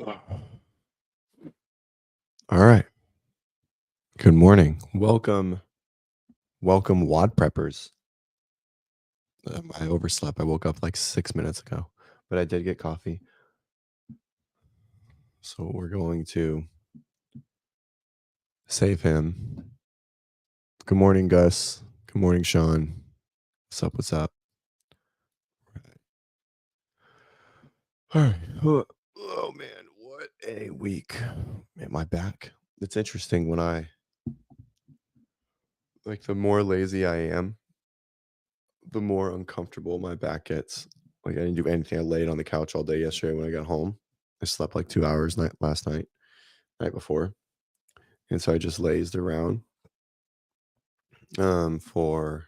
All right. Good morning. Welcome WODpreppers. I overslept. I woke up like 6 minutes ago, but I did get coffee. So we're going to save him. Good morning, Gus. Good morning, Sean. What's up? What's up? All right. Oh man, what a week. Man, my back. It's interesting when the more lazy I am, the more uncomfortable my back gets. Like I didn't do anything. I laid on the couch all day yesterday when I got home. I slept like 2 hours last night before. And so I just lazed around for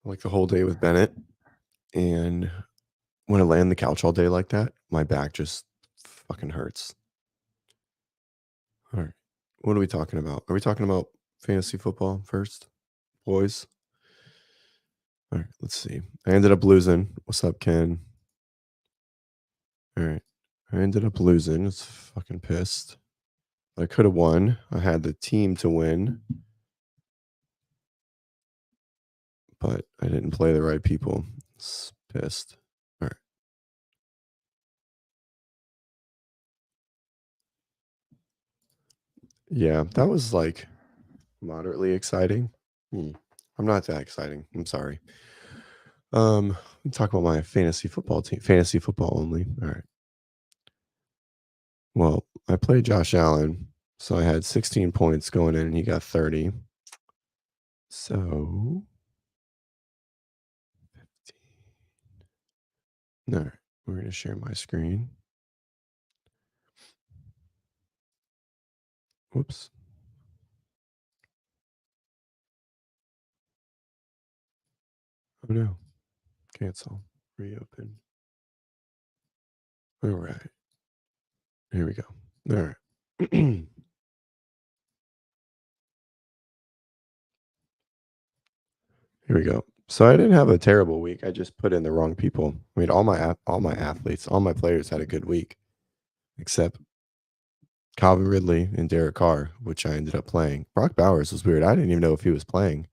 like the whole day with Bennett. And when I lay on the couch all day like that, my back just fucking hurts. All right. What are we talking about? Are we talking about fantasy football first, boys? All right, let's see. I ended up losing. What's up, Ken? All right. I ended up losing. It's fucking pissed. I could have won. I had the team to win, but I didn't play the right people. It's pissed. All right. Yeah, that was like moderately exciting. I'm not that exciting. I'm sorry. Talk about my fantasy football team. Fantasy football only. All right. Well, I played Josh Allen, so I had 16 points going in, and he got 30. So, 15. All right, we're gonna share my screen. Whoops. Oh no. Cancel. Reopen. All right. Here we go. All right. Here we go. So I didn't have a terrible week. I just put in the wrong people. I mean, all my athletes, all my players had a good week, except Calvin Ridley and Derek Carr, which I ended up playing. Brock Bowers was weird. I didn't even know if he was playing.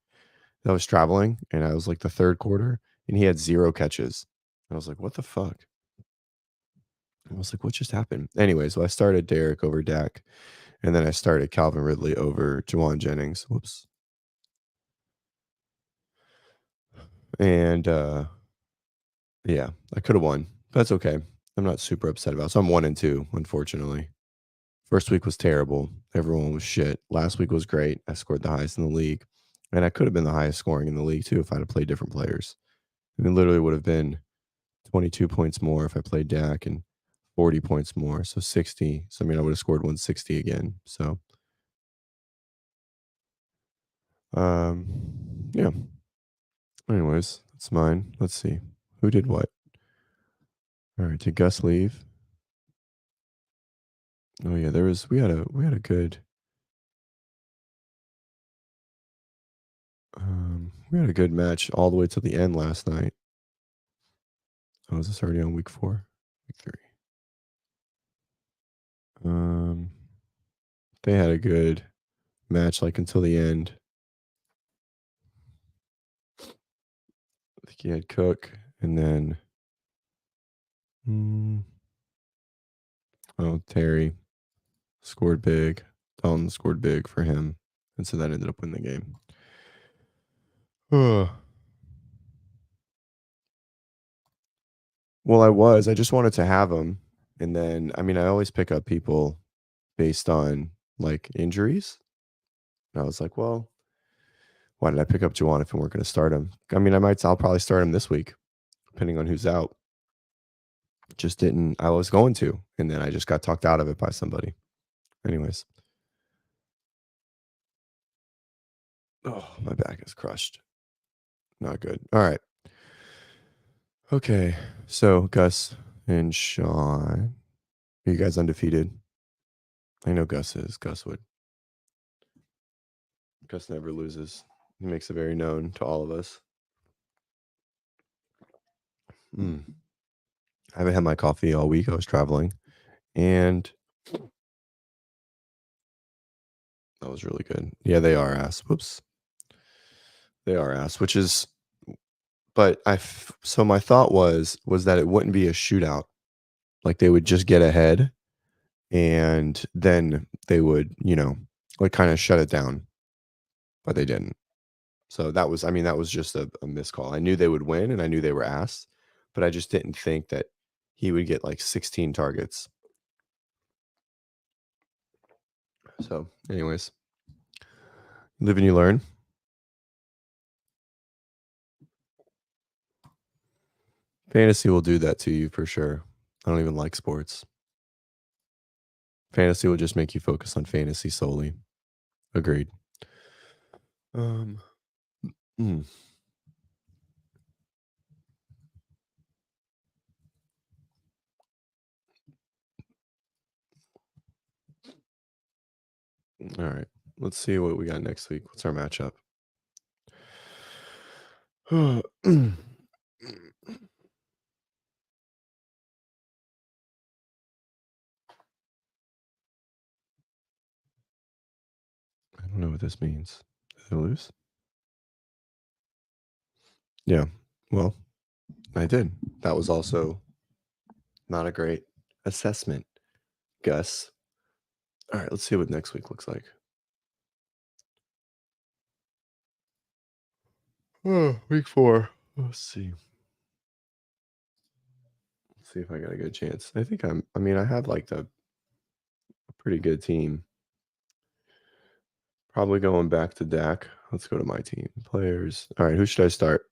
I was traveling, and I was like the third quarter, and he had 0 catches. I was like, "What the fuck?" I was like, "What just happened?" Anyway, so I started Derek over Dak, and then I started Calvin Ridley over Jawan Jennings. Whoops. And yeah, I could have won. That's okay. I'm not super upset about it. So I'm 1-2, unfortunately. First week was terrible. Everyone was shit. Last week was great. I scored the highest in the league. And I could have been the highest scoring in the league too if I'd have played different players. I mean, literally would have been 22 points more if I played Dak and 40 points more. So 60. So I mean I would have scored 160 again. So yeah. Anyways, that's mine. Let's see. Who did what? All right, did Gus leave? Oh yeah, we had a good we had a good match all the way to the end last night. Oh, is this already on week 4? Week 3. They had a good match like until the end. I think he had Cook and then Terry scored big. Dalton scored big for him. And so that ended up winning the game. Well, I just wanted to have him. And then, I mean, I always pick up people based on like injuries. And I was like, well, why did I pick up Juwan if we weren't going to start him? I mean, I'll probably start him this week, depending on who's out. Just didn't, I was going to. And then I just got talked out of it by somebody. Anyways. Oh, my back is crushed. Not good. All right. Okay. So, Gus and Sean, are you guys undefeated? I know Gus is. Gus would. Gus never loses. He makes it very known to all of us. I haven't had my coffee all week. I was traveling, and that was really good. Yeah, they are ass. Whoops. They are ass, which is but so my thought was that it wouldn't be a shootout. Like, they would just get ahead, and then they would, like, kinda shut it down, but they didn't. So that was I mean, that was just a missed call. I knew they would win, and I knew they were ass, but I just didn't think that he would get, like, 16 targets. So, anyways, live and you learn. Fantasy will do that to you for sure. I don't even like sports. Fantasy will just make you focus on fantasy solely. Agreed. Um, mm, all right. Let's see what we got next week. What's our matchup? I don't know what this means. Did I lose? Yeah. Well, I did. That was also not a great assessment, Gus. All right, let's see what next week looks like. Oh, week 4. Let's see. Let's see if I got a good chance. I mean, I have like a pretty good team. Probably going back to Dak. Let's go to my team. Players. All right, who should I start?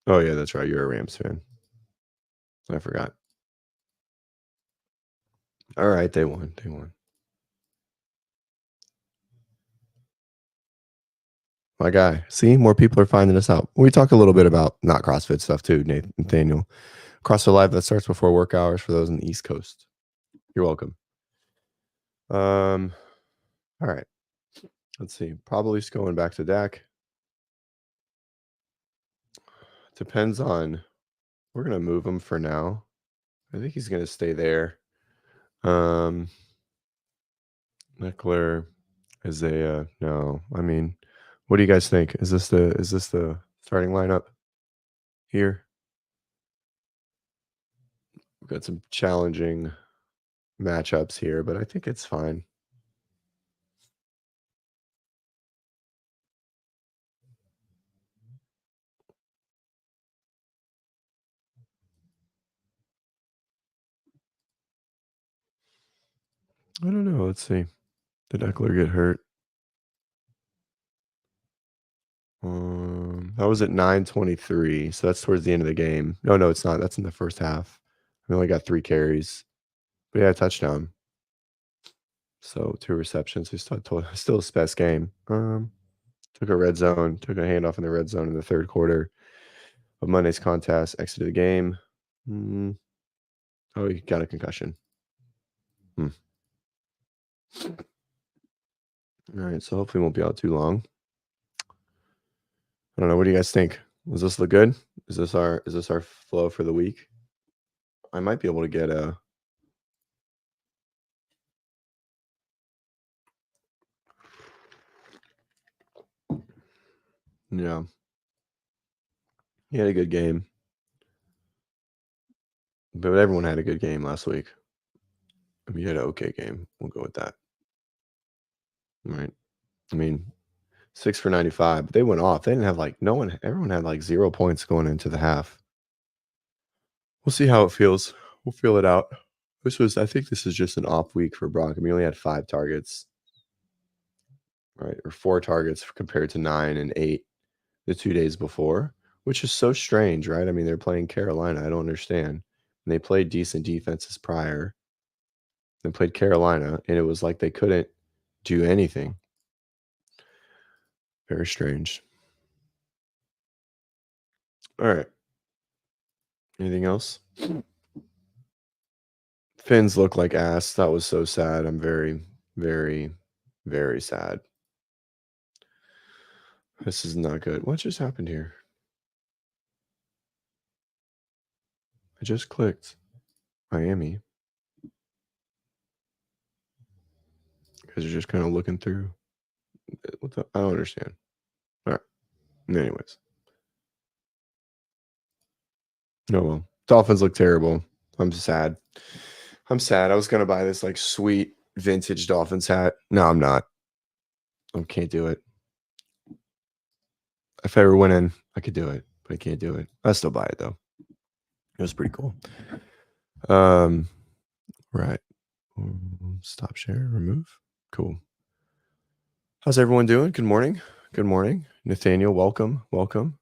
Oh, yeah, that's right. You're a Rams fan. I forgot. All right, they won. They won. My guy. See, more people are finding us out. We talk a little bit about not CrossFit stuff too, Nathaniel. CrossFit Live that starts before work hours for those on the East Coast. You're welcome. All right. Let's see. Probably just going back to Dak. Depends on. We're gonna move him for now. I think he's gonna stay there. Um, Eckler, Isaiah. No, I mean, what do you guys think? Is this the starting lineup here? We've got some challenging matchups here, but I think it's fine. I don't know. Let's see. Did Eckler get hurt? That was at 9:23, so that's towards the end of the game. No, it's not. That's in the first half. We only got 3 carries, but yeah, touchdown. So 2 receptions. He's still his best game. Took a handoff in the red zone in the third quarter of Monday's contest. Exited the game. Mm, oh, he got a concussion. Hmm. All right, so hopefully, he won't be out too long. I don't know. What do you guys think? Does this look good? Is this our flow for the week? I might be able to get a. Yeah, he had a good game, but everyone had a good game last week. I mean, you had an okay game. We'll go with that. Right. I mean, 6 for 95, but they went off. They didn't have like no one. Everyone had like 0 points going into the half. We'll see how it feels. We'll feel it out. I think this is just an off week for Brock. I mean, he only had 5 targets, right? Or 4 targets compared to 9 and 8 the 2 days before, which is so strange, right? I mean, they're playing Carolina. I don't understand. And they played decent defenses prior. They played Carolina, and it was like they couldn't do anything. Very strange. All right. Anything else? Fins look like ass. That was so sad. I'm very, very, very sad. This is not good. What just happened here? I just clicked Miami because you're just kind of looking through. I don't understand. All right. Anyways. Oh well. Dolphins look terrible. I'm sad. I was gonna buy this like sweet vintage Dolphins hat. No, I'm not. I can't do it. If I were winning, I could do it, but I can't do it. I still buy it though. It was pretty cool. Right. Stop share, remove. Cool. How's everyone doing? Good morning. Good morning. Nathaniel, welcome. Welcome.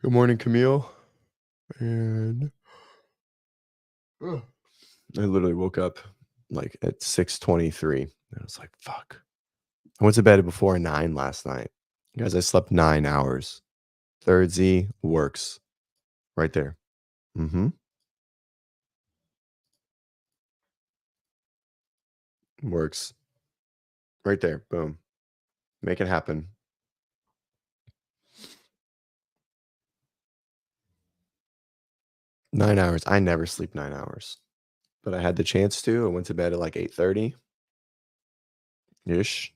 Good morning, Camille. And I literally woke up like at 6:23. And I was like, fuck. I went to bed before 9 last night. Guys, I slept 9 hours. Third Z works. Right there. Mm-hmm. Works. Right there. Boom. Make it happen. 9 hours. I never sleep 9 hours. But I had the chance to. I went to bed at like 8:30-ish.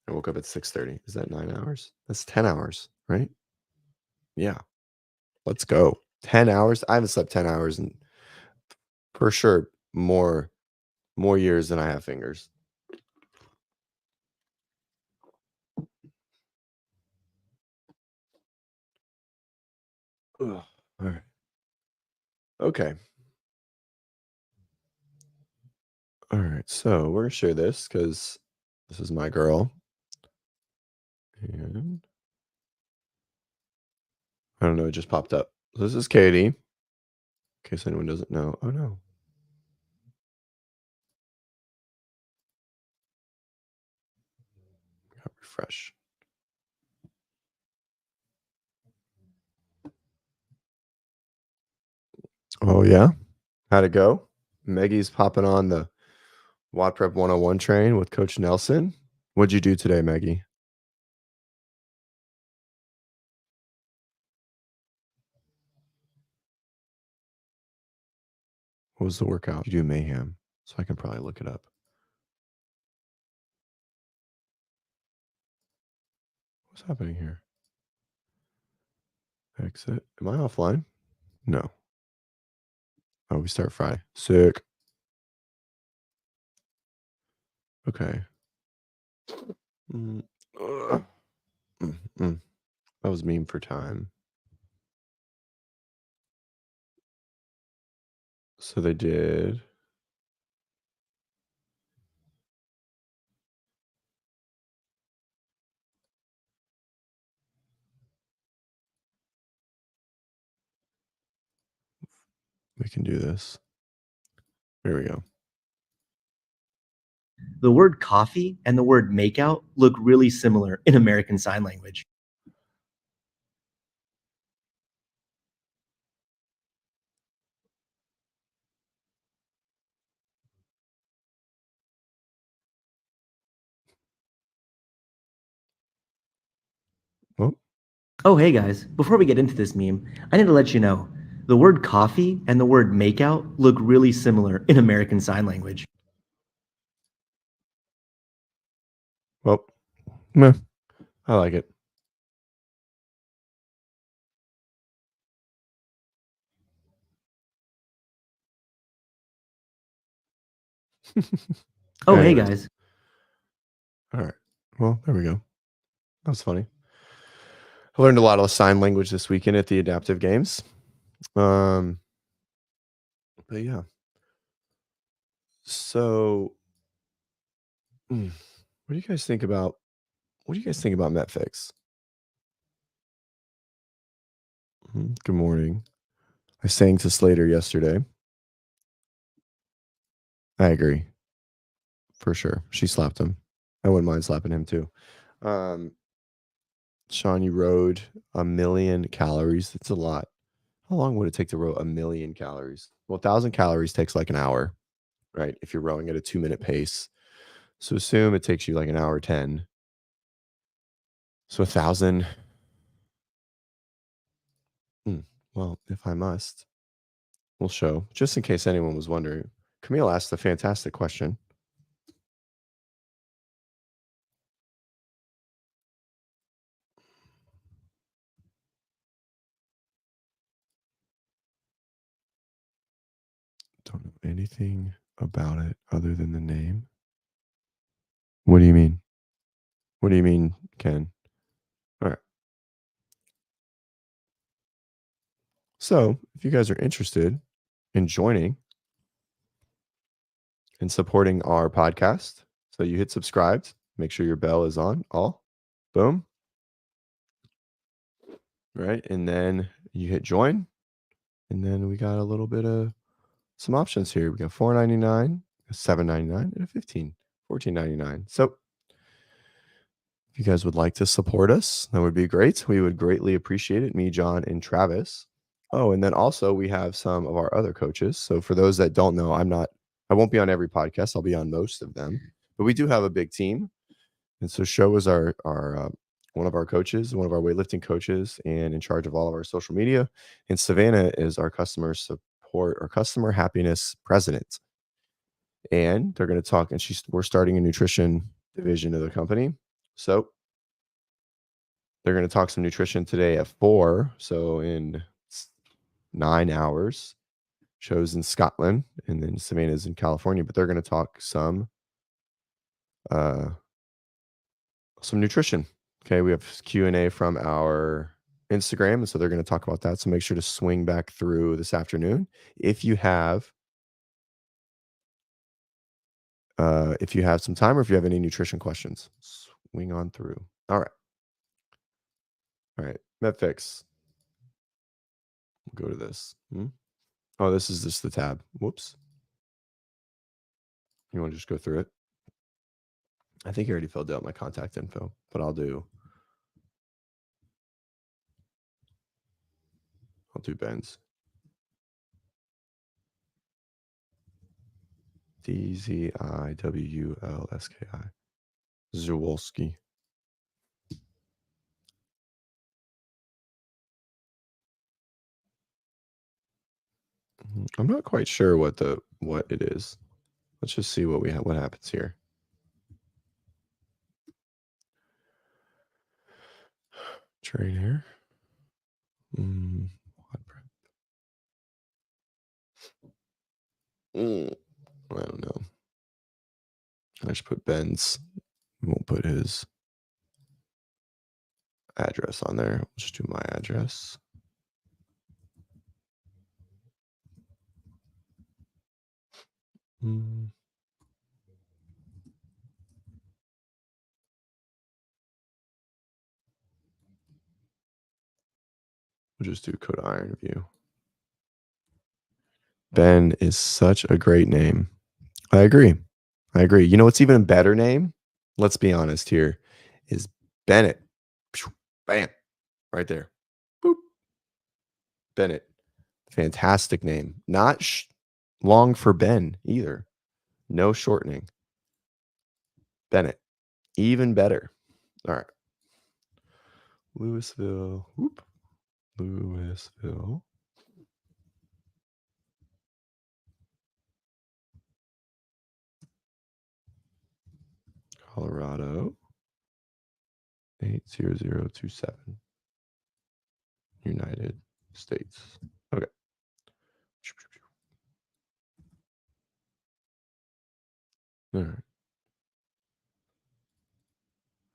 I woke up at 6:30. Is that 9 hours? That's 10 hours, right? Yeah. Let's go. 10 hours? I haven't slept 10 hours in for sure more years than I have fingers. Ugh. All right. Okay. All right. So we're gonna share this because this is my girl. And I don't know, it just popped up. This is Katie. In case anyone doesn't know. Oh no. Got refresh. Oh yeah. How'd it go? Maggie's popping on the WODprep 101 train with Coach Nelson. What'd you do today, Maggie? What was the workout? You do mayhem, so I can probably look it up. What's happening here? Exit. Am I offline? No. Oh, we start Friday. Sick. Okay. Mm, ugh. Mm. That was meme for time. So they did. We can do this. There we go. The word coffee and the word makeout look really similar in American Sign Language. Oh, hey guys, before we get into this meme, I need to let you know, the word coffee and the word makeout look really similar in American Sign Language. Well, meh. I like it. Oh, hey Anyways. guys. All right. Well, there we go. That was funny. I learned a lot of sign language this weekend at the adaptive games. But yeah. So, what do you guys think about MetFix? Good morning. I sang to Slater yesterday. I agree. For sure. She slapped him. I wouldn't mind slapping him too. Sean, you rode 1,000,000 calories. That's a lot. How long would it take to row 1,000,000 calories? Well, 1,000 calories takes like an hour, right? If you're rowing at a 2-minute pace. So assume it takes you like an hour 10. So 1,000. Well, if I must, we'll show, just in case anyone was wondering. Camille asked a fantastic question. Don't know anything about it other than the name. What do you mean? What do you mean, Ken? All right. So, if you guys are interested in joining and supporting our podcast, so you hit subscribed, make sure your bell is on, all, boom, right? And then you hit join, and then we got a little bit of some options here. We got $4.99, $7.99, and a $14.99. So if you guys would like to support us, that would be great. We would greatly appreciate it. Me, John, and Travis. Oh, and then also we have some of our other coaches. So for those that don't know, I won't be on every podcast. I'll be on most of them, but we do have a big team. And so Show is our one of our coaches, one of our weightlifting coaches, and in charge of all of our social media. And Savannah is our customer support or customer happiness president. And they're going to talk. And we're starting a nutrition division of the company. So they're going to talk some nutrition today at 4. So in 9 hours. Show's in Scotland, and then Savannah's in California. But they're going to talk some nutrition. Okay, we have Q&A from our Instagram, and so they're going to talk about that. So make sure to swing back through this afternoon if you have some time, or if you have any nutrition questions. Swing on through. All right. MetFix. We'll go to this. Oh, this is just the tab. Whoops. You want to just go through it? I think I already filled out my contact info, but I'll do Ben's. DZIWULSKI. Zawolski. I'm not quite sure what it is. Let's just see what happens here. Trainer. WODprep. I don't know. I should put Ben's. We won't put his address on there. We'll just do my address. We'll just do Code Iron View. Ben is such a great name. I agree. You know what's even a better name? Let's be honest here. Is Bennett. Bam. Right there. Boop. Bennett. Fantastic name. Not long for Ben either. No shortening. Bennett. Even better. All right. Louisville. Louisville. Colorado. 80027. United States. Okay. All right.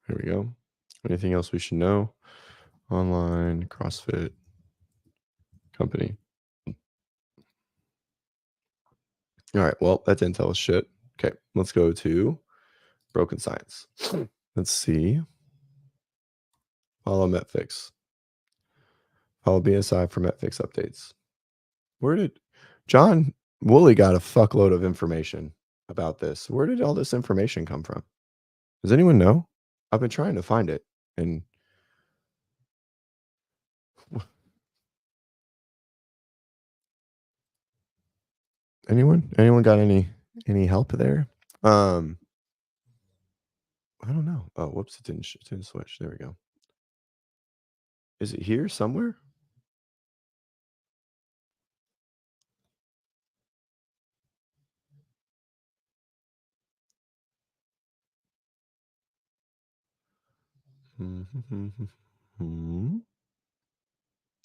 Here we go. Anything else we should know? Online CrossFit company. All right. Well, that didn't tell us shit. Okay. Let's go to Broken Science. Let's see. Follow MetFix. Follow BSI for MetFix updates. Where did John Woolley got a fuckload of information about this? Where did all this information come from? Does anyone know? I've been trying to find it, and anyone got any help there? I don't know. Oh, whoops! It didn't switch. There we go. Is it here somewhere?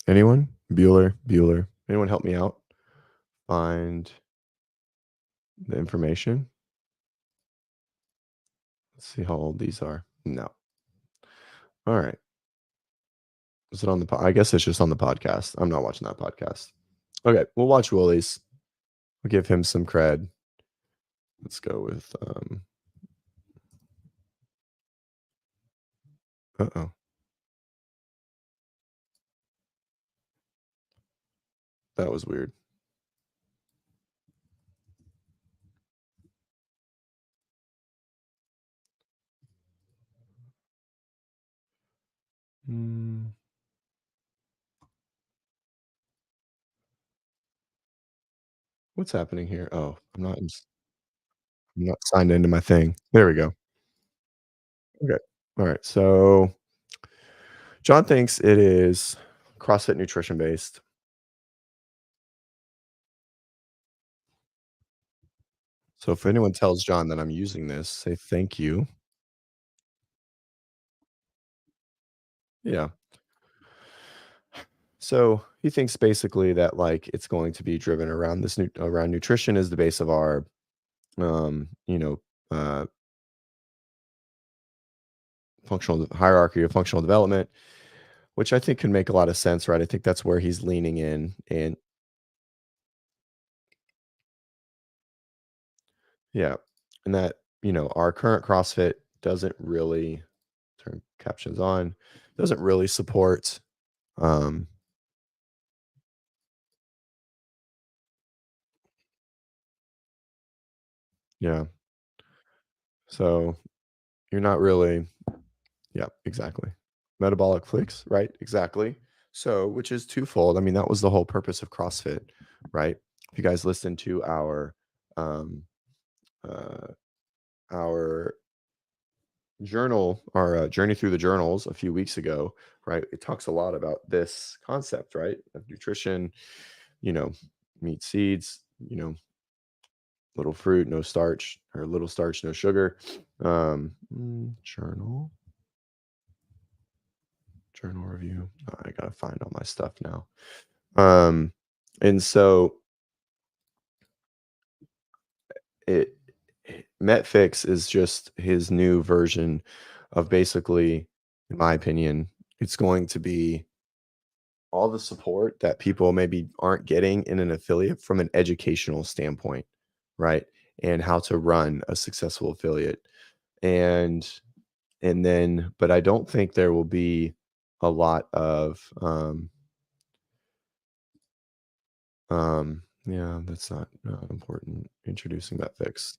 Anyone? Bueller, Bueller. Anyone help me out? Find the information. Let's see how old these are. No. All right. Is it on the I guess it's just on the podcast. I'm not watching that podcast. Okay, we'll watch Willie's. We'll give him some cred. Let's go with uh-oh. That was weird. Mm. What's happening here? Oh, I'm not signed into my thing. There we go. Okay. All right. So John thinks it is CrossFit nutrition based. So if anyone tells John that I'm using this, say thank you. Yeah. So he thinks basically that like it's going to be driven around around nutrition is the base of our you know uh functional hierarchy of functional development, which I think can make a lot of sense, right? I think that's where he's leaning in. And yeah, and that, our current CrossFit doesn't really turn captions on, doesn't really support um yeah. So you're not really, yeah, exactly. Metabolic flicks, right? Exactly. So, which is twofold. I mean, that was the whole purpose of CrossFit, right? If you guys listen to um uh our our journey through the journals a few weeks ago, right? It talks a lot about this concept, right? Of nutrition, you know, meat, seeds, little fruit, no starch, or little starch, no sugar. Journal, journal review. I gotta find all my stuff now. Um, and so it MetFix is just his new version of basically, in my opinion, it's going to be all the support that people maybe aren't getting in an affiliate from an educational standpoint, right? And how to run a successful affiliate. And but I don't think there will be a lot of yeah, that's not important. Introducing that fix.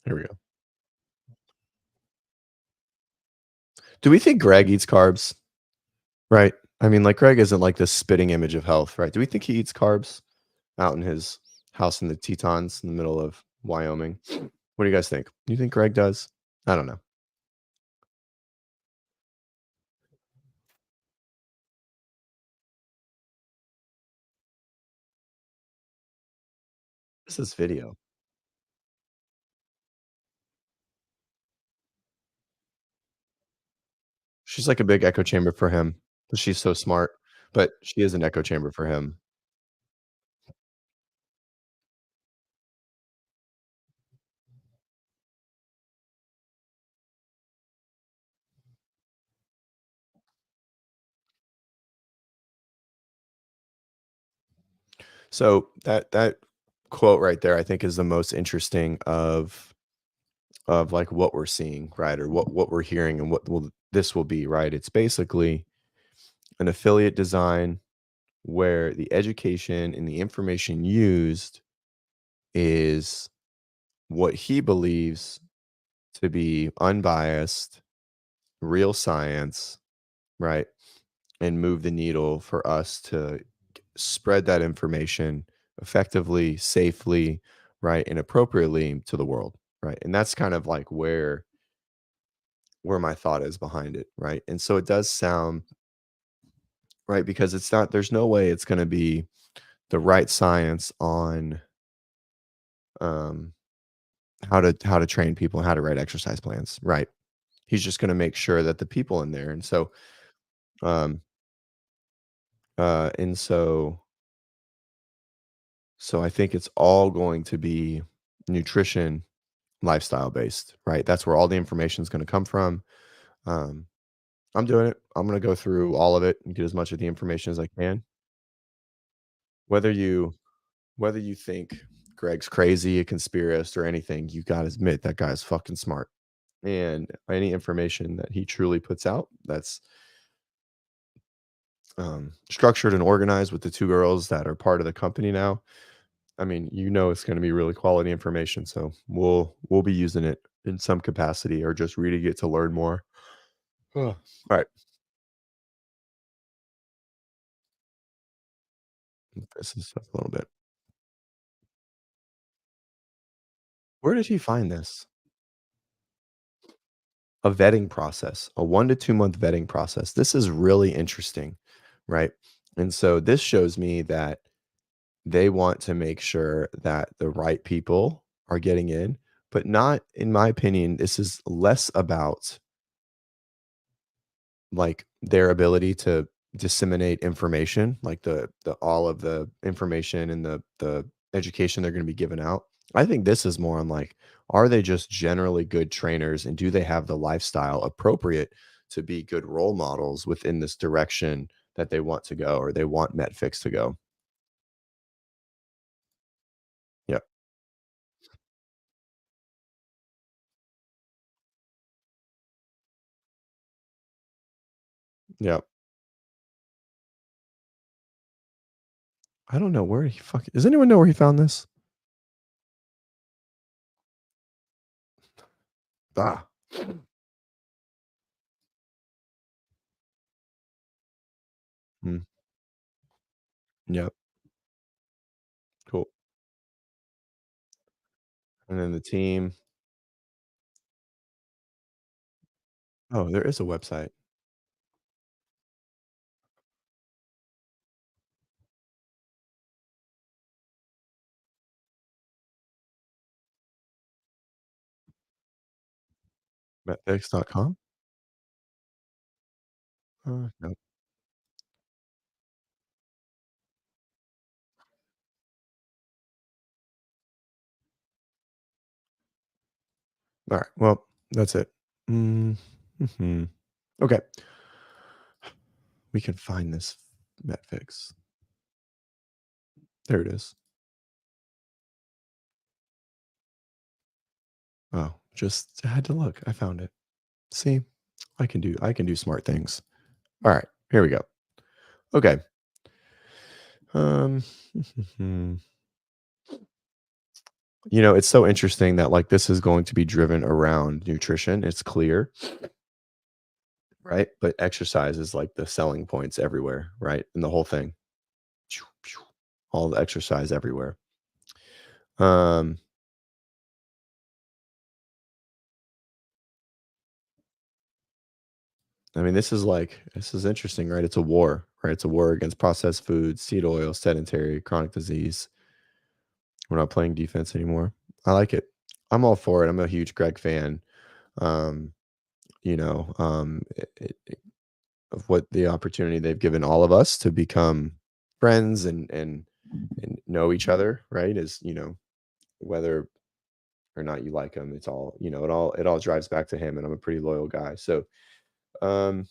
Here we go. Do we think Greg eats carbs? Right. I mean, like Greg isn't like this spitting image of health, right? Do we think he eats carbs out in his house in the Tetons in the middle of Wyoming? What do you guys think? Do you think Greg does? I don't know. What's this video? She's like a big echo chamber for him, but she's so smart, but she is an echo chamber for him. So that quote right there, I think, is the most interesting of like what we're seeing, right? Or what we're hearing and what will this will be, right? It's basically an affiliate design where the education and the information used is what he believes to be unbiased, real science, right? And move the needle for us to spread that information effectively, safely, right, and appropriately to the world, right? And that's kind of like where my thought is behind it, right? And so it does sound right because it's not there's no way it's going to be the right science on um how to train people and how to write exercise plans, right? He's just going to make sure that the people in there and so um and so I think it's all going to be nutrition lifestyle based, right? That's where all the information is going to come from. Um, I'm doing it. I'm going to go through all of it and get as much of the information as I can. Whether you whether you think Greg's crazy, a conspiracist, or anything, you got to admit that guy's fucking smart. And any information that he truly puts out, that's structured and organized with the two girls that are part of the company now. I mean, it's going to be really quality information. So we'll be using it in some capacity or just reading it to learn more. All right. This is a little bit. Where did he find this? A vetting process, a 1 to 2 month vetting process. This is really interesting, right? And so this shows me that they want to make sure that the right people are getting in, but not, in my opinion, this is less about like their ability to disseminate information, like the all of the information and the education they're going to be giving out. I think this is more on like, are they just generally good trainers and do they have the lifestyle appropriate to be good role models within this direction that they want to go or they want MetFix to go? Yep. Yep. I don't know where he fuck does anyone know where he found this? Ah. Mm, yep. Cool. And then the team. Oh, there is a website. Metfix.com? No. Alright, well, that's it. Mm, mhm. Okay, we can find this Metfix. There it is. Oh, just had to look. I found it. See? I can do smart things. Alright, here we go. Okay. Um, it's so interesting that, like, this is going to be driven around nutrition, it's clear, right? But exercise is, like, the selling points everywhere, right? And the whole thing. All the exercise everywhere. Um I mean, this is interesting, right? It's a war, right? It's a war against processed foods, seed oil, sedentary, chronic disease. We're not playing defense anymore. I like it. I'm all for it. I'm a huge Greg fan. Um, of what the opportunity they've given all of us to become friends and know each other, right? Is whether or not you like him, it's all it all drives back to him, and I'm a pretty loyal guy. So um,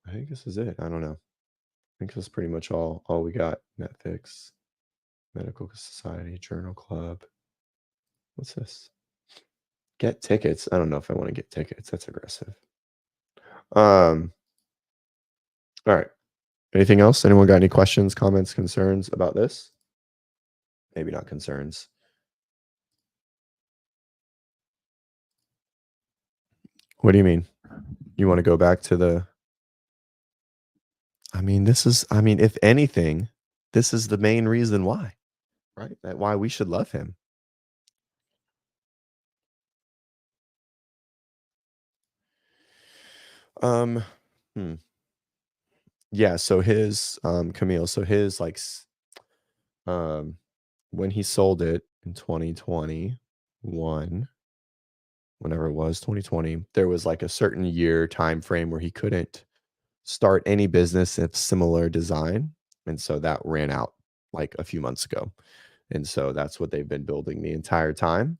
I think this is it. I don't know. I think that's pretty much all we got. Netflix, Medical Society, Journal Club. What's this? Get tickets. I don't know if I want to get tickets. That's aggressive. Um, all right. Anything else? Anyone got any questions, comments, concerns about this? Maybe not concerns. What do you mean? You want to go back to the I mean, if anything, this is the main reason why. right? That why we should love him. Um, hmm. Yeah, so his Camille, so his um when he sold it in 2021, whenever it was, 2020, there was like a certain year time frame where he couldn't start any business of similar design. And so that ran out like a few months ago. And so that's what they've been building the entire time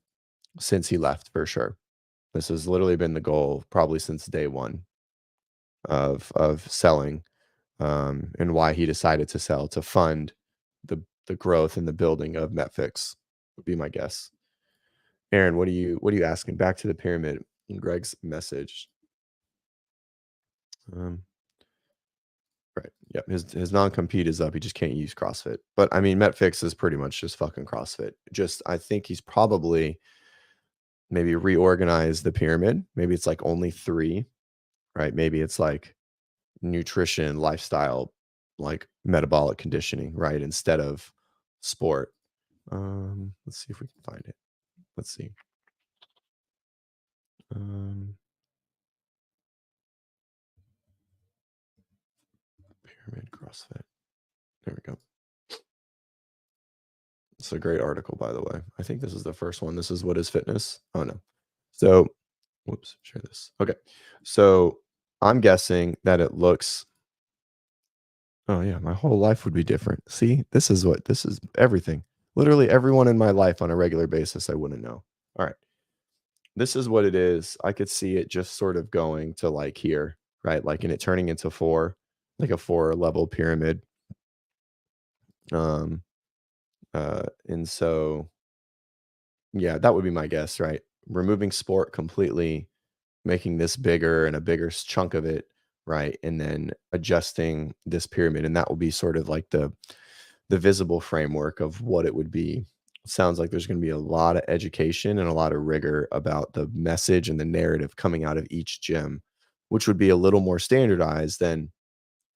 since he left for sure. This has literally been the goal probably since day one of selling, and why he decided to sell to fund the growth and the building of MetFix would be my guess. Aaron, what are you asking? Back to the pyramid in Greg's message. Um, right. Yep. His non-compete is up. He just can't use CrossFit. But I mean, MetFix is pretty much just fucking CrossFit. Just I think he's probably maybe reorganized the pyramid. Maybe it's like only three, right? Maybe it's like nutrition, lifestyle, like metabolic conditioning, right? Instead of sport. Let's see if we can find it. Let's see. Um, pyramid CrossFit. There we go. It's a great article, by the way. I think this is the first one. This is What is Fitness? Oh no. So, whoops, share this. Okay. So I'm guessing that it looks, oh yeah, my whole life would be different. See, this is everything. Literally everyone in my life on a regular basis, I wouldn't know. All right. This is what it is. I could see it just sort of going to like here, right? Like, and it turning into four, like a four level pyramid. Um, and so yeah, that would be my guess, right? Removing sport completely, making this bigger and a bigger chunk of it, right? And then adjusting this pyramid, and that will be sort of like the visible framework of what it would be. Sounds like there's going to be a lot of education and a lot of rigor about the message and the narrative coming out of each gym, which would be a little more standardized than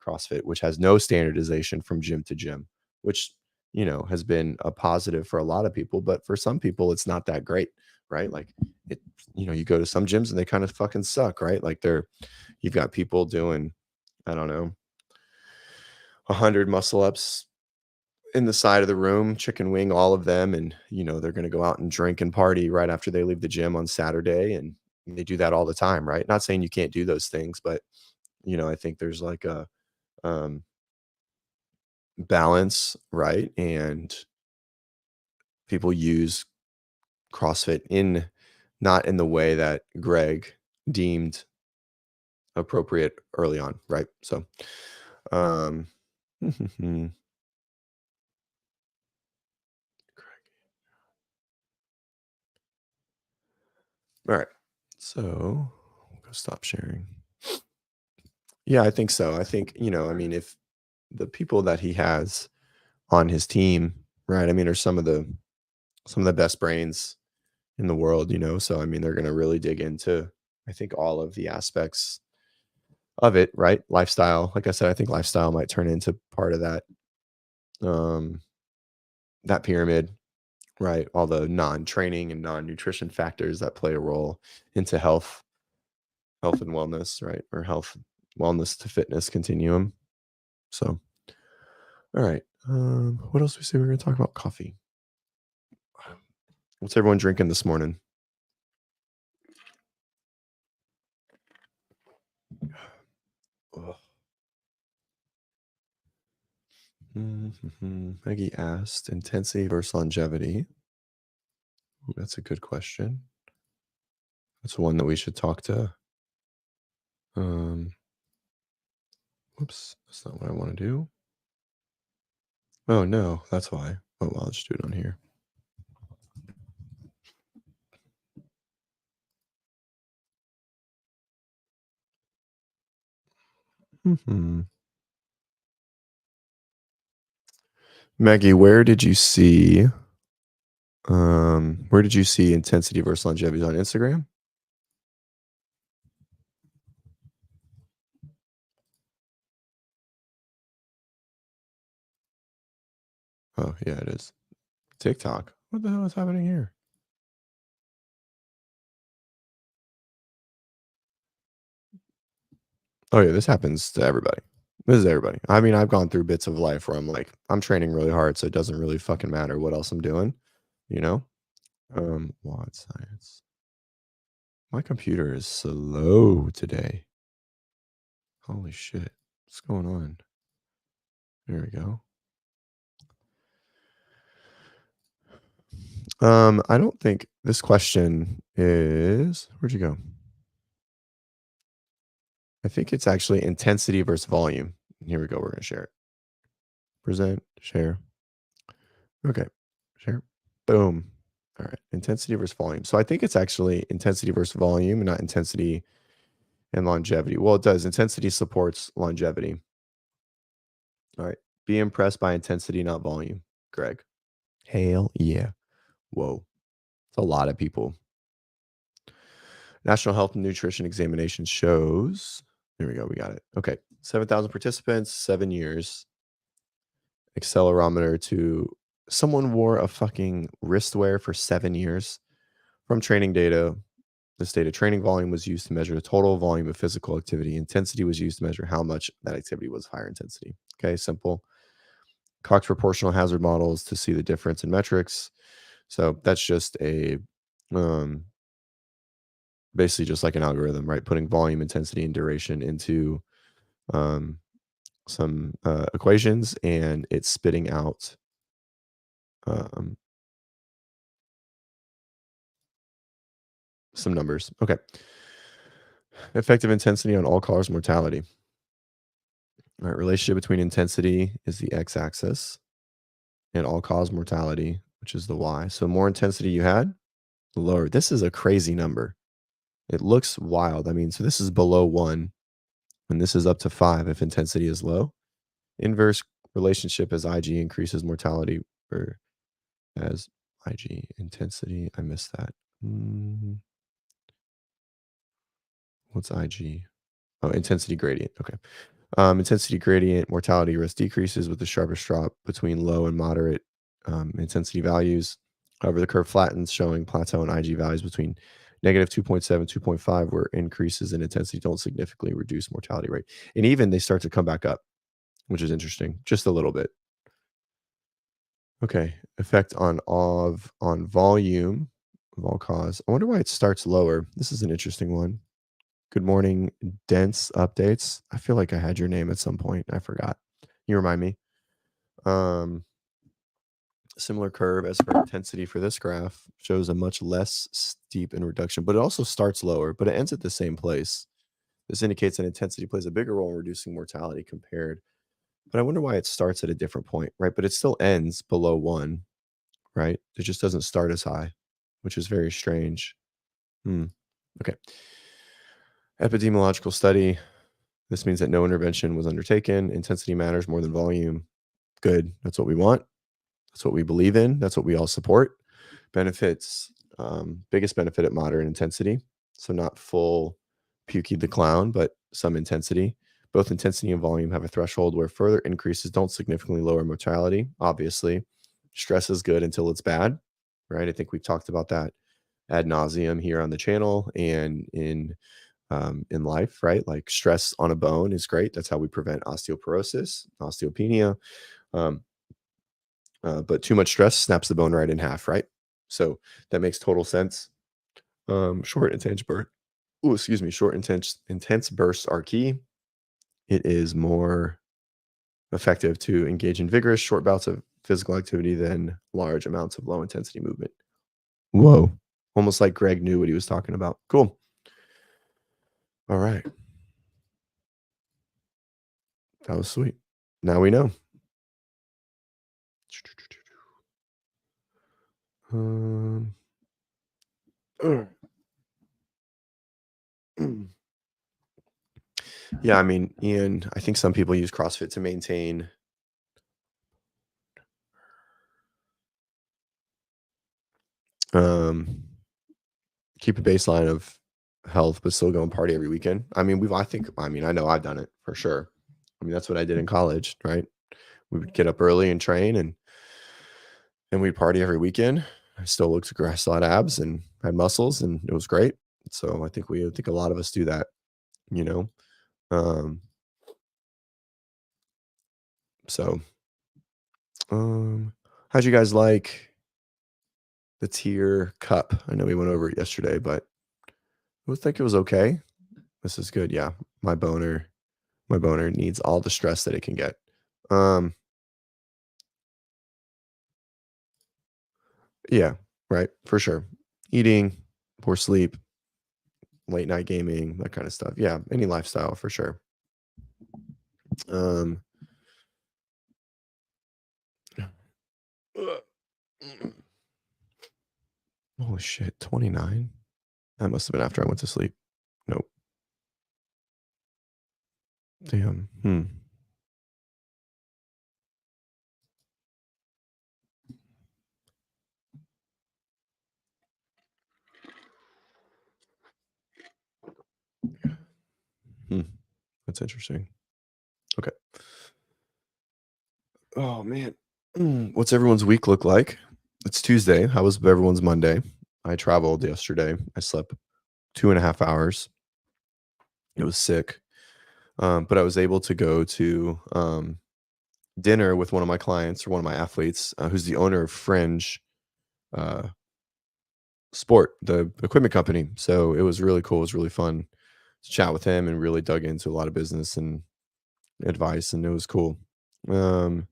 CrossFit, which has no standardization from gym to gym, which, has been a positive for a lot of people, but for some people it's not that great, right? Like it, you go to some gyms and they kind of fucking suck, right? Like you've got people doing, I don't know, 100 muscle ups in the side of the room, chicken wing, all of them. And, they're going to go out and drink and party right after they leave the gym on Saturday. And they do that all the time, right? Not saying you can't do those things, but, I think there's like a, um, balance, right? And people use CrossFit in not in the way that Greg deemed appropriate early on, right? So, um, all right. So we'll go stop sharing. Yeah, I think so. I think, I mean, if the people that he has on his team, right? I mean, are some of the best brains in the world, So I mean, they're gonna really dig into, I think, all of the aspects of it, right? Lifestyle. Like I said, I think lifestyle might turn into part of um, that pyramid, right? All the non-training and non-nutrition factors that play a role into health and wellness, right? Or health, wellness to fitness continuum. So, all right. What else we say we're going to talk about? Coffee. What's everyone drinking this morning? Ugh. Maggie asked, intensity versus longevity. Ooh, that's a good question. That's one that we should talk to. Whoops, that's not what I want to do. Oh no, that's why. Oh well, I'll just do it on here. Maggie, where did you see intensity versus longevity on Instagram? Oh yeah, it is. TikTok. What the hell is happening here? Oh yeah, this happens to everybody. This is everybody. I mean, I've gone through bits of life where I'm like, I'm training really hard, so it doesn't really fucking matter what else I'm doing, you know? WOD science. My computer is slow today. Holy shit. What's going on? There we go. I don't think this question is, where'd you go? I think it's actually intensity versus volume. Here we go. We're going to share it. Present, share. Okay. Share. Boom. All right. Intensity versus volume. So I think it's actually intensity versus volume and not intensity and longevity. Well, it does. Intensity supports longevity. All right. Be impressed by intensity, not volume. Greg. Hell yeah. Whoa. It's a lot of people. National Health and Nutrition Examination shows. There we go. We got it. Okay. 7,000 participants, 7 years. Accelerometer to someone wore a fucking wrist wear for 7 years. From training data, this data training volume was used to measure the total volume of physical activity. Intensity was used to measure how much that activity was higher intensity. Okay, simple. Cox proportional hazard models to see the difference in metrics. So that's just a basically just like an algorithm, right? Putting volume, intensity, and duration into some equations, and it's spitting out some numbers. Okay. Effective intensity on all cause mortality. All right. Relationship between intensity is the x-axis and all cause mortality, which is the y. So more intensity you had, the lower. This is a crazy number. It looks wild. I mean, so this is below 1, and this is up to 5 if intensity is low. Inverse relationship as Ig increases mortality, or as Ig intensity. I missed that. What's Ig? Oh, intensity gradient. Okay. Intensity gradient, mortality risk decreases with the sharpest drop between low and moderate intensity values. However, the curve flattens, showing plateau and Ig values between negative 2.7, 2.5, where increases in intensity don't significantly reduce mortality rate. And even they start to come back up, which is interesting, just a little bit. Okay, effect on volume of all cause. I wonder why it starts lower. This is an interesting one. Good morning, dense updates. I feel like I had your name at some point. I forgot. You remind me. Similar curve as for intensity for this graph shows a much less steep in reduction, but it also starts lower, but it ends at the same place. This indicates that intensity plays a bigger role in reducing mortality compared. But I wonder why it starts at a different point, right? But it still ends below 1, right? It just doesn't start as high, which is very strange. Okay. Epidemiological study. This means that no intervention was undertaken. Intensity matters more than volume. Good. That's what we want. That's what we believe in. That's what we all support. Benefits, biggest benefit at moderate intensity. So not full Pukey the clown, but some intensity. Both intensity and volume have a threshold where further increases don't significantly lower mortality. Obviously, stress is good until it's bad, right? I think we've talked about that ad nauseum here on the channel and in life, right? Like stress on a bone is great. That's how we prevent osteoporosis, osteopenia. But too much stress snaps the bone right in half, right? So that makes total sense. Short intense burst. Oh, excuse me. Short intense bursts are key. It is more effective to engage in vigorous short bouts of physical activity than large amounts of low intensity movement. Whoa. Almost like Greg knew what he was talking about. Cool. All right. That was sweet. Now we know. Yeah, I mean, Ian, I think some people use CrossFit to maintain keep a baseline of health, but still go and party every weekend. I mean, I know I've done it for sure. I mean, that's what I did in college, right? We would get up early and train, and and we'd party every weekend. I still looked great. I still had abs and had muscles, and it was great. So I think a lot of us do that, you know. Um, so um, how'd you guys like the tier cup? I know we went over it yesterday, but I think it was okay. This is good. Yeah, my boner, my boner needs all the stress that it can get. Um, yeah, right, for sure. Eating, poor sleep, late night gaming, that kind of stuff. Yeah, any lifestyle for sure. Um, holy shit, 29? That must have been after I went to sleep. Nope. Damn. Hmm. That's interesting. Okay. Oh man. What's everyone's week look like? It's Tuesday. How was everyone's Monday? I traveled yesterday. I slept 2.5 hours. It was sick. But I was able to go to dinner with one of my clients or one of my athletes, who's the owner of Fringe uh, Sport, the equipment company. So it was really cool. It was really fun to chat with him and really dug into a lot of business and advice, and it was cool. Um,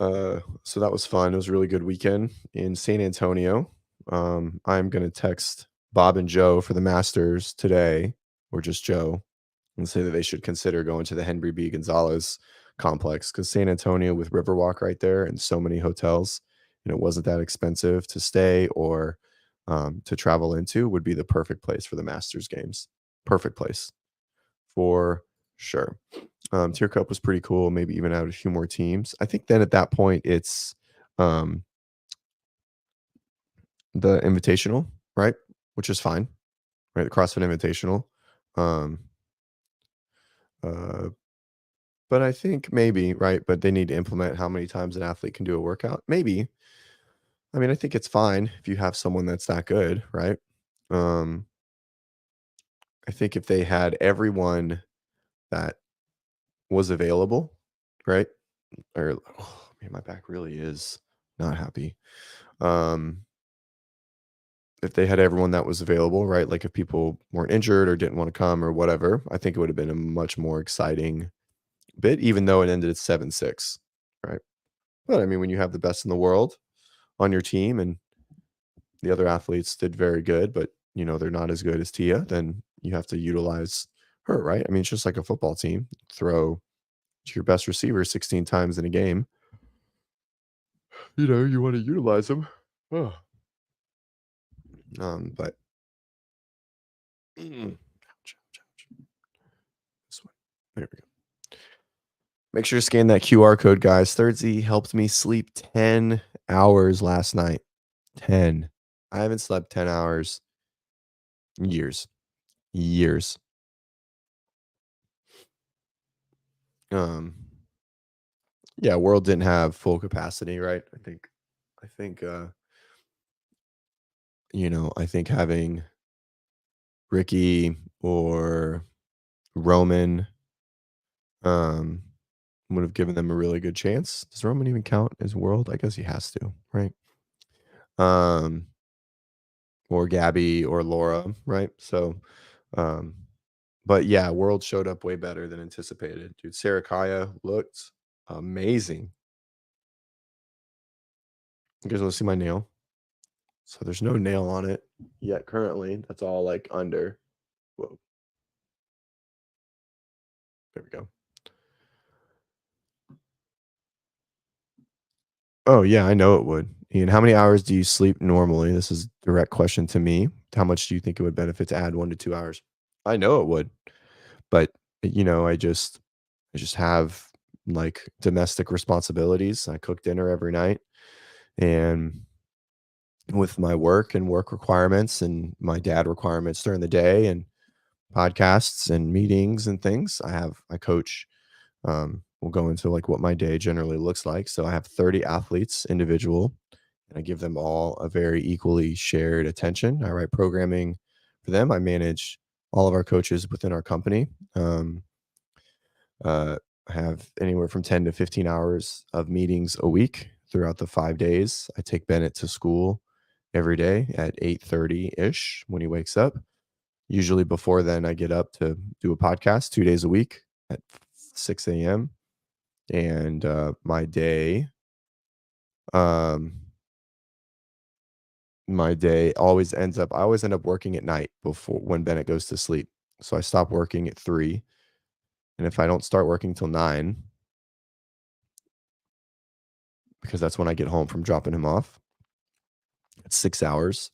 so that was fun. It was a really good weekend in San Antonio. I'm gonna text Bob and Joe for the Masters today, or just Joe, and say that they should consider going to the Henry B. Gonzalez complex because San Antonio with Riverwalk right there and so many hotels, and it wasn't that expensive to stay or to travel into, would be the perfect place for the Masters games. Perfect place for sure. Tier Cup was pretty cool. Maybe even add a few more teams. I think then at that point it's um, the Invitational, right? Which is fine, right? The CrossFit Invitational. Um, uh, but I think maybe right. But they need to implement how many times an athlete can do a workout. Maybe. I mean, I think it's fine if you have someone that's that good, right? Um, I think if they had everyone that was available, right? Or oh, man, my back really is not happy. Um, if they had everyone that was available, right? Like if people weren't injured or didn't want to come or whatever, I think it would have been a much more exciting bit, even though it ended at 7-6, right? But I mean, when you have the best in the world on your team and the other athletes did very good, but they're not as good as Tia, then you have to utilize her, right? I mean, it's just like a football team. Throw to your best receiver 16 times in a game. You want to utilize them. Oh. But ouch, ouch, ouch. This one. There we go. Make sure to scan that QR code, guys. Thirdsy helped me sleep 10 hours last night. 10. I haven't slept 10 hours in years. Years. Um, yeah, world didn't have full capacity, right? I think having Ricky or Roman um would have given them a really good chance. Does Roman even count as world? I guess he has to, right? Um, or Gabby or Laura, right? So, um, but yeah, world showed up way better than anticipated. Dude, Sarah Kaya looked amazing. You guys want to see my nail? So there's no nail on it yet currently. That's all like under. Whoa, there we go. Oh yeah, I know it would. Ian, how many hours do you sleep normally? This is a direct question to me. How much do you think it would benefit to add 1 to 2 hours? I know it would, but I just have like domestic responsibilities. I cook dinner every night, and with my work and work requirements and my dad requirements during the day and podcasts and meetings and things, I coach we'll go into like what my day generally looks like. So I have 30 athletes individual, and I give them all a very equally shared attention. I write programming for them. I manage all of our coaches within our company. Uh, I have anywhere from 10 to 15 hours of meetings a week throughout the 5 days. I take Bennett to school every day at 8:30 ish when he wakes up. Usually before then, I get up to do a podcast 2 days a week at 6 a.m. And um, my day always ends up, I always end up working at night before when Bennett goes to sleep. So I stop working at 3. And if I don't start working till 9, because that's when I get home from dropping him off, it's 6 hours.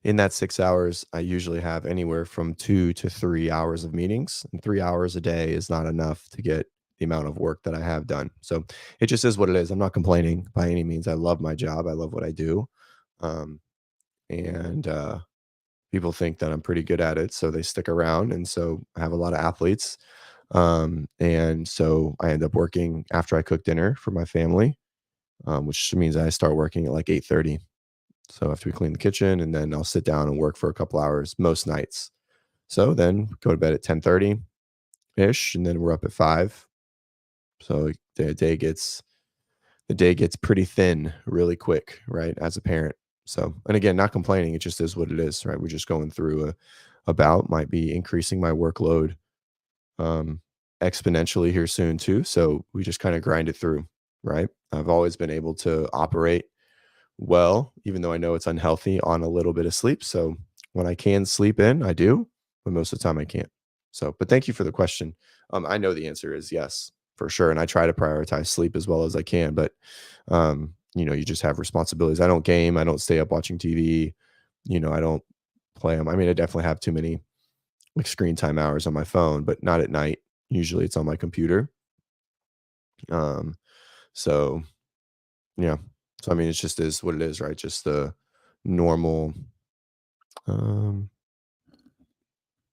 In that 6 hours, I usually have anywhere from 2 to 3 hours of meetings, and 3 hours a day is not enough to get the amount of work that I have done. So it just is what it is. I'm not complaining by any means. I love my job. I love what I do. Um, and people think that I'm pretty good at it. So they stick around. And so I have a lot of athletes. And so I end up working after I cook dinner for my family, which means I start working at like 8:30. So after we clean the kitchen, and then I'll sit down and work for a couple hours most nights. So then go to bed at 10:30 ish, and then we're up at 5. So the day gets pretty thin really quick, right? As a parent. So, and again, not complaining. It just is what it is, right? We're just going through a bout, might be increasing my workload um, exponentially here soon too. So we just kind of grind it through, right? I've always been able to operate well, even though I know it's unhealthy on a little bit of sleep. So when I can sleep in, I do, but most of the time I can't. So, but thank you for the question. I know the answer is yes, for sure. And I try to prioritize sleep as well as I can, but you just have responsibilities. I don't game, I don't stay up watching TV, I don't play them. I mean, I definitely have too many like screen time hours on my phone, but not at night. Usually it's on my computer. Um, so yeah. So I mean, it's just is what it is, right? Just the normal um,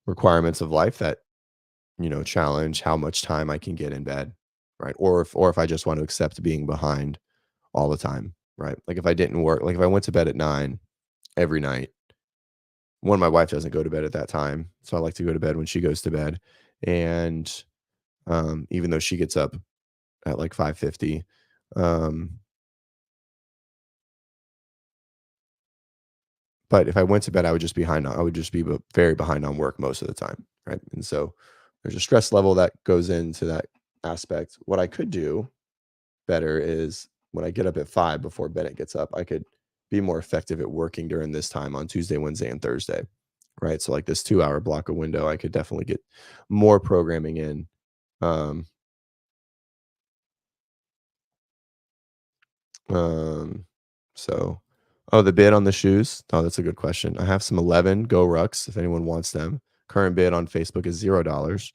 requirements of life that challenge how much time I can get in bed, right? Or if I just want to accept being behind all the time, right? Like if I didn't work, like if I went to bed at 9 every night, one, my wife doesn't go to bed at that time, so I like to go to bed when she goes to bed, and even though she gets up at like 5:50, um, but if I went to bed, I would just be very behind on work most of the time, right? And so there's a stress level that goes into that aspect. What I could do better is when I get up at 5 before Bennett gets up, I could be more effective at working during this time on Tuesday, Wednesday, and Thursday, right? So like this 2-hour block of window, I could definitely get more programming in. Um, um, so, oh, the bid on the shoes. Oh, that's a good question. I have some 11 Go Rucks if anyone wants them. Current bid on Facebook is $0,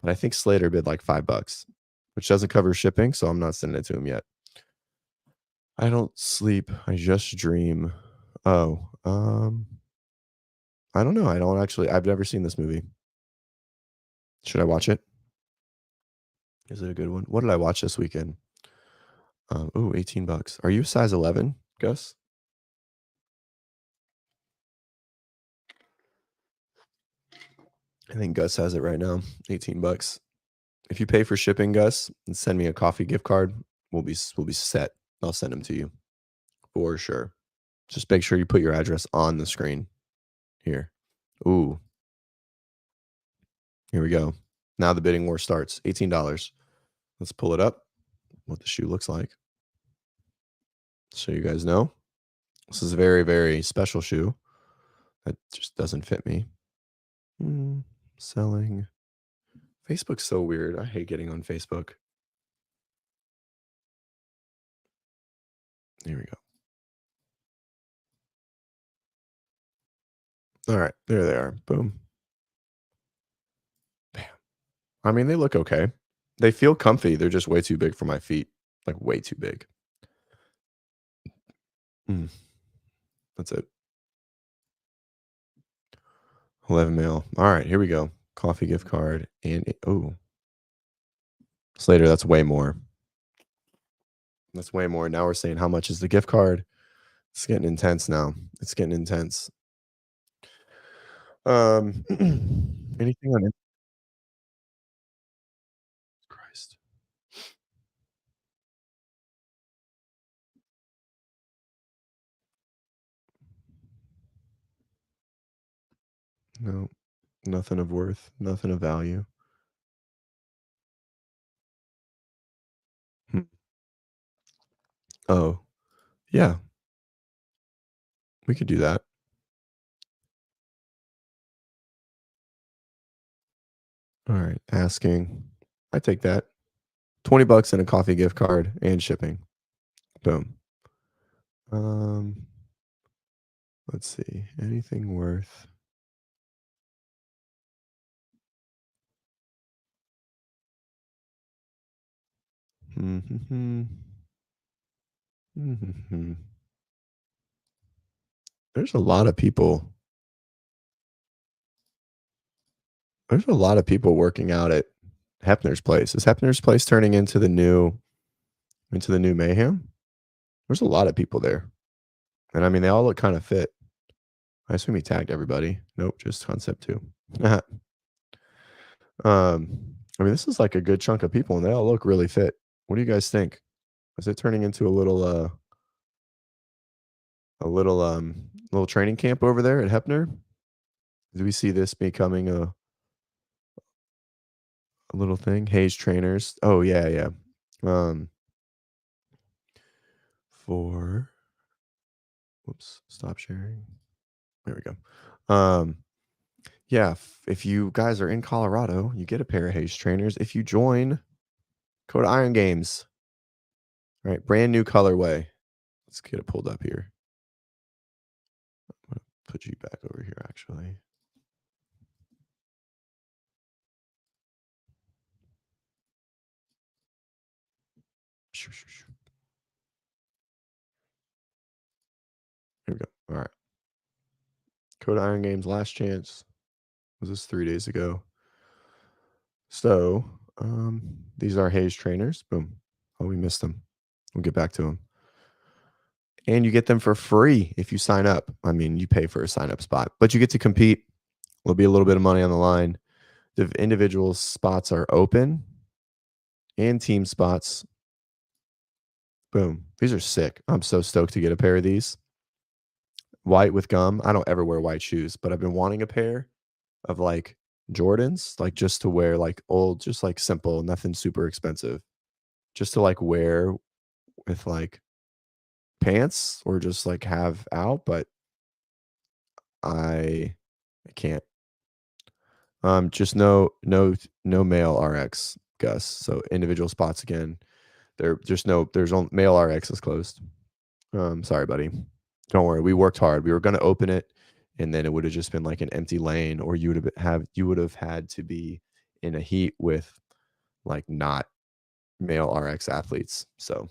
but I think Slater bid like $5, which doesn't cover shipping, so I'm not sending it to him yet. I don't sleep. I just dream. Oh, I don't know. I've never seen this movie. Should I watch it? Is it a good one? What did I watch this weekend? Ooh, $18. Are you a size 11, Gus? I think Gus has it right now. $18. If you pay for shipping, Gus, and send me a coffee gift card, we'll be set. I'll send them to you for sure. Just make sure you put your address on the screen here. Ooh, here we go. Now the bidding war starts. $18. Let's pull it up. What the shoe looks like. So you guys know. This is a very, very special shoe that just doesn't fit me. Selling. Facebook's so weird. I hate getting on Facebook. Here we go. All right, there they are. Boom. Bam. I mean, they look okay. They feel comfy. They're just way too big for my feet. Like way too big. Mm, that's it. 11 mil. All right, here we go. Coffee gift card and oh, Slater, that's way more. That's way more. Now we're saying how much is the gift card? It's getting intense now. It's getting intense. Anything on Christ? No, nothing of worth, nothing of value. Hmm. Oh, yeah, we could do that. All right, asking. I take that. 20 bucks and a coffee gift card and shipping. Boom. Um, let's see. Anything worth Mhm. Mhm. There's a lot of people. There's a lot of people working out at Hepner's place. Is Hepner's place turning into the new Mayhem? There's a lot of people there. And I mean, they all look kind of fit. I assume he tagged everybody. Nope, just Concept 2. I mean, this is like a good chunk of people and they all look really fit. What do you guys think? Is it turning into a little training camp over there at Hepner? Do we see this becoming a little thing? Hayes trainers. Oh yeah, yeah. Um for whoops, stop sharing. There we go. Yeah, if you guys are in Colorado, you get a pair of Hayes trainers. If you join, code Iron Games. All right, brand new colorway. Let's get it pulled up here. I'm gonna put you back over here actually. Here we go. All right. Code Iron Games last chance. Was this 3 days ago? So these are Hayes trainers. Boom. Oh, we missed them. We'll get back to them. And you get them for free if you sign up. I mean, you pay for a sign up spot, but you get to compete. There'll be a little bit of money on the line. The individual spots are open and team spots. Boom. These are sick. I'm so stoked to get a pair of these. White with gum. I don't ever wear white shoes, but I've been wanting a pair of like Jordans, like just to wear like old, just like simple, nothing super expensive. Just to like wear with like pants or just like have out, but I I can't. Just no male RX, Gus. So individual spots again. There's only male RX is closed. Sorry, buddy. Don't worry. We worked hard. We were gonna open it, and then it would have just been like an empty lane, or you would have had to be in a heat with like not male RX athletes. So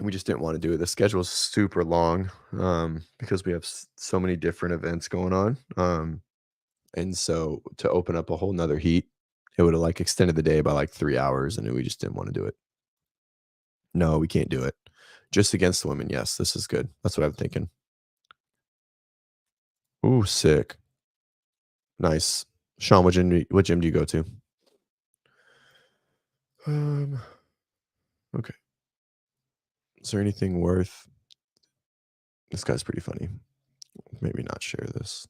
we just didn't want to do it. The schedule is super long because we have so many different events going on. And so to open up a whole nother heat, it would have like extended the day by like 3 hours, and we just didn't want to do it. No, we can't do it. Just against the women. Yes, this is good. That's what I'm thinking. Ooh, sick. Nice. Sean, what gym do you go to? Um, okay. Is there anything worth? This guy's pretty funny. Maybe not share this.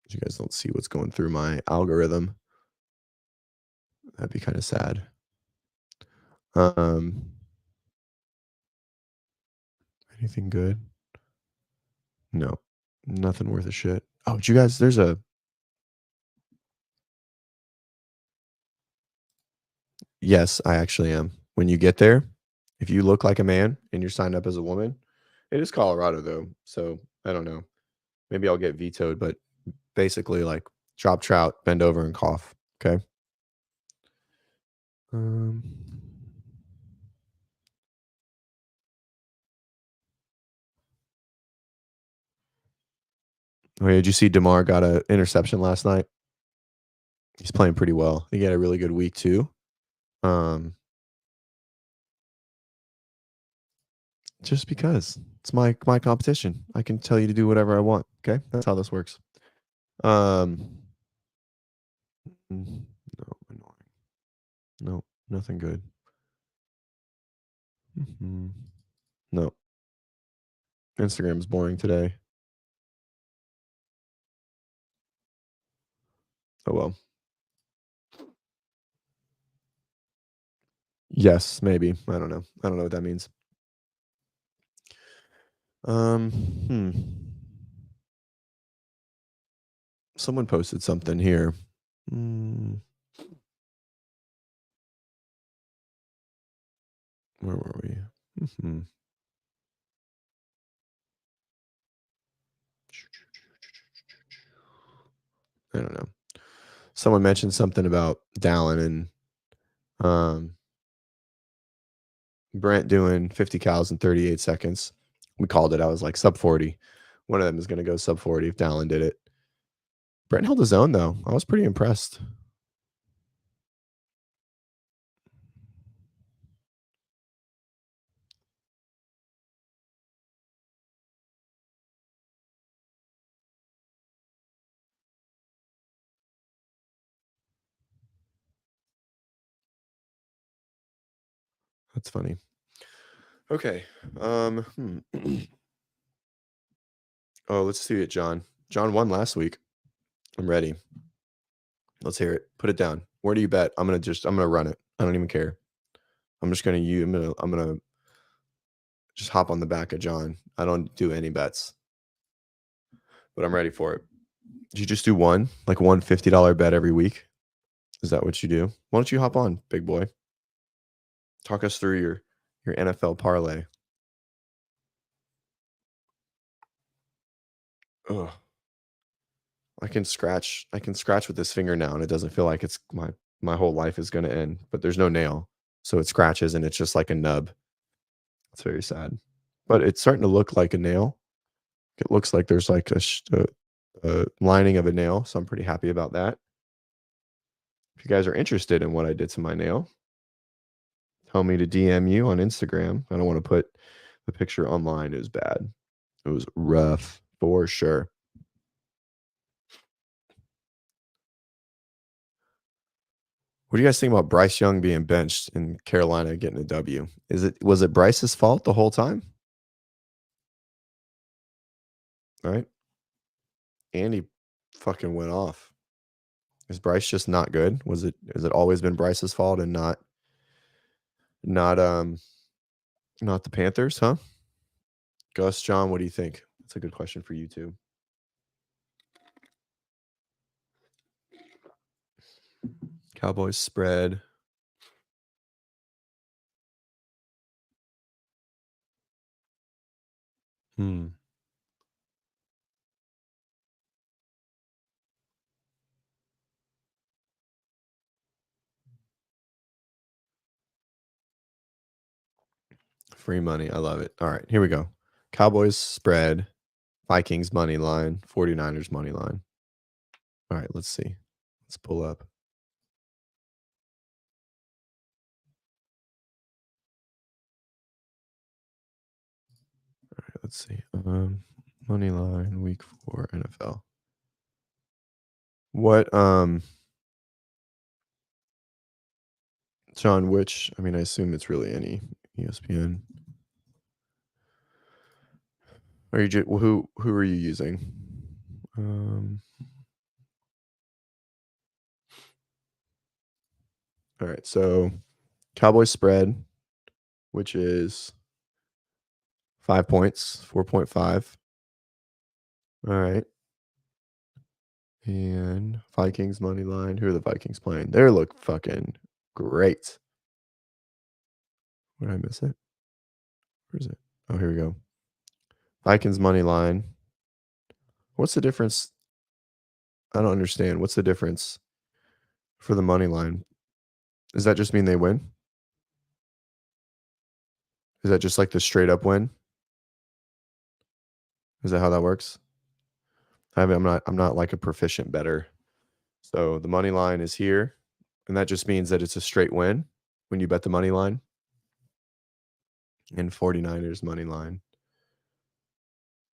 You guys don't see what's going through my algorithm. That'd be kind of sad. Um, anything good? No, nothing worth a shit. Oh, did you guys? Yes, I actually am. When you get there, if you look like a man and you're signed up as a woman, it is Colorado though, so I don't know. Maybe I'll get vetoed, but basically, like drop trout, bend over, and cough. Okay. Um. Oh, yeah, did you see Demar got a interception last night? He's playing pretty well. He had a really good week too. Just because it's my competition, I can tell you to do whatever I want. Okay, that's how this works. No, annoying. No, nothing good. No, Instagram's boring today. Oh well. Yes, maybe. I don't know. I don't know what that means. Hmm. Someone posted something here. Where were we? I don't know. Someone mentioned something about Dallin and Brent doing 50 cows in 38 seconds. We called it. I was like sub 40. One of them is going to go sub 40 if Dallin did it. Brent held his own though. I was pretty impressed. That's funny. Okay. Oh, let's see it, John. John won last week. I'm ready. Let's hear it. Put it down. Where do you bet? I'm gonna run it. I don't even care. I'm gonna just hop on the back of John. I don't do any bets. But I'm ready for it. Do you just do one? Like one $50 bet every week? Is that what you do? Why don't you hop on, big boy? Talk us through your NFL parlay. Ugh. I can scratch with this finger now, and it doesn't feel like it's my whole life is gonna end. But there's no nail, so it scratches, and it's just like a nub. It's very sad, but it's starting to look like a nail. It looks like there's like a lining of a nail, so I'm pretty happy about that. If you guys are interested in what I did to my nail, tell me to DM you on Instagram. I don't want to put the picture online. It was bad. It was rough for sure. What do you guys think about Bryce Young being benched and Carolina getting a W? Was it Bryce's fault the whole time? Right? And he fucking went off. Is Bryce just not good? Has it always been Bryce's fault and not not the Panthers, huh? Gus, John, what do you think? That's a good question for you too. Cowboys spread. Free money. I love it. All right, here we go. Cowboys spread, Vikings money line, 49ers money line. All right, let's see. Let's pull up. All right, let's see. Money line week 4 NFL. What John, I assume it's really any ESPN. Are you who are you using? All right, so Cowboys spread, which is 5 points, 4.5. All right. And Vikings money line. Who are the Vikings playing? They look fucking great. Where did I miss it? Where is it? Oh, here we go. Vikings money line. What's the difference? I don't understand. What's the difference for the money line? Does that just mean they win? Is that just like the straight up win? Is that how that works? I'm not like a proficient bettor. So the money line is here, and that just means that it's a straight win when you bet the money line. And 49ers money line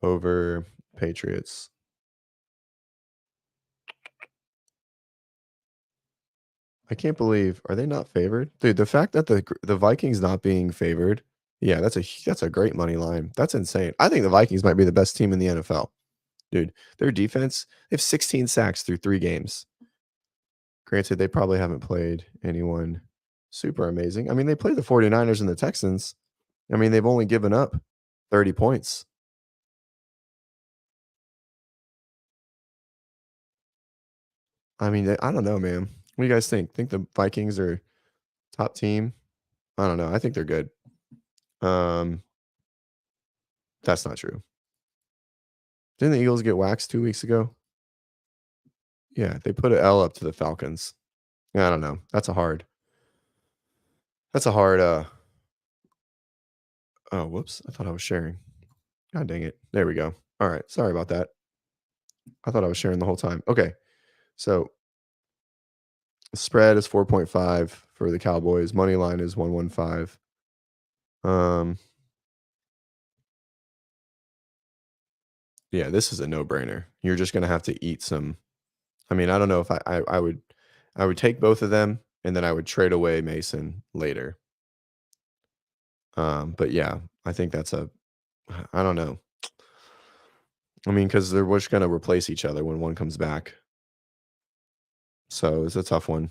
over Patriots. I can't believe, are they not favored? Dude, the fact that the Vikings not being favored, yeah, that's a great money line. That's insane. I think the Vikings might be the best team in the NFL. Dude, their defense, they have 16 sacks through 3 games. Granted, they probably haven't played anyone super amazing. I mean, they played the 49ers and the Texans. I mean, they've only given up 30 points. I mean, I don't know, man. What do you guys think? Think the Vikings are top team? I don't know. I think they're good. Um, that's not true. Didn't the Eagles get waxed 2 weeks ago? Yeah, they put an L up to the Falcons. Yeah, I don't know. That's a hard oh, whoops. I thought I was sharing. God dang it. There we go. All right. Sorry about that. I thought I was sharing the whole time. Okay. So the spread is 4.5 for the Cowboys. Money line is 115. Yeah, this is a no-brainer. You're just gonna have to eat some. I mean, I don't know if I would take both of them and then I would trade away Mason later. But yeah, I think that's a I don't know. I mean, because they're just gonna replace each other when one comes back. So it's a tough one.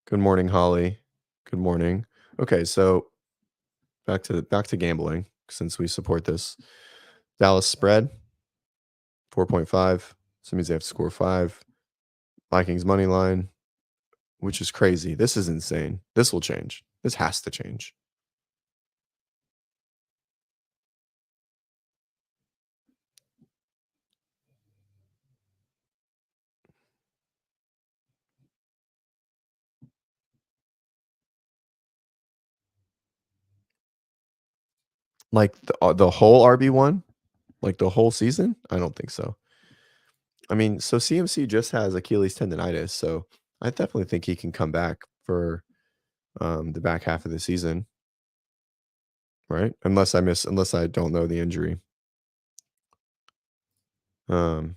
Good morning, Holly. Good morning. Okay, so back to gambling since we support this. Dallas spread 4.5. So it means they have to score 5. Vikings money line, which is crazy. This is insane. This will change. This has to change. Like the whole RB1? Like the whole season? I don't think so. I mean, so CMC just has Achilles tendonitis, so I definitely think he can come back for the back half of the season, right? Unless I don't know the injury. Um,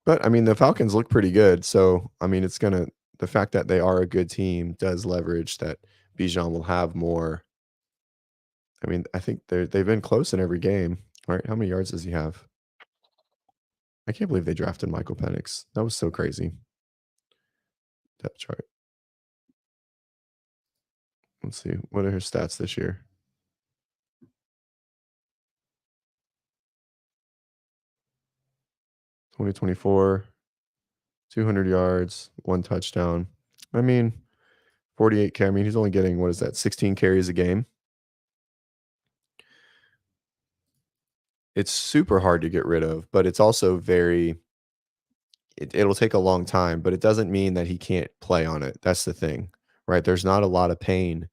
but I mean, the Falcons look pretty good, so I mean, the fact that they are a good team does leverage that Bijan will have more. I mean, I think they've been close in every game, right? How many yards does he have? I can't believe they drafted Michael Penix. That was so crazy. Depth chart. Let's see. What are his stats this year? 2024, 200 yards, 1 touchdown. I mean, 48 I mean, he's only getting, what is that, 16 carries a game? It's super hard to get rid of, but it's also it'll take a long time, but it doesn't mean that he can't play on it. That's the thing, right? There's not a lot of pain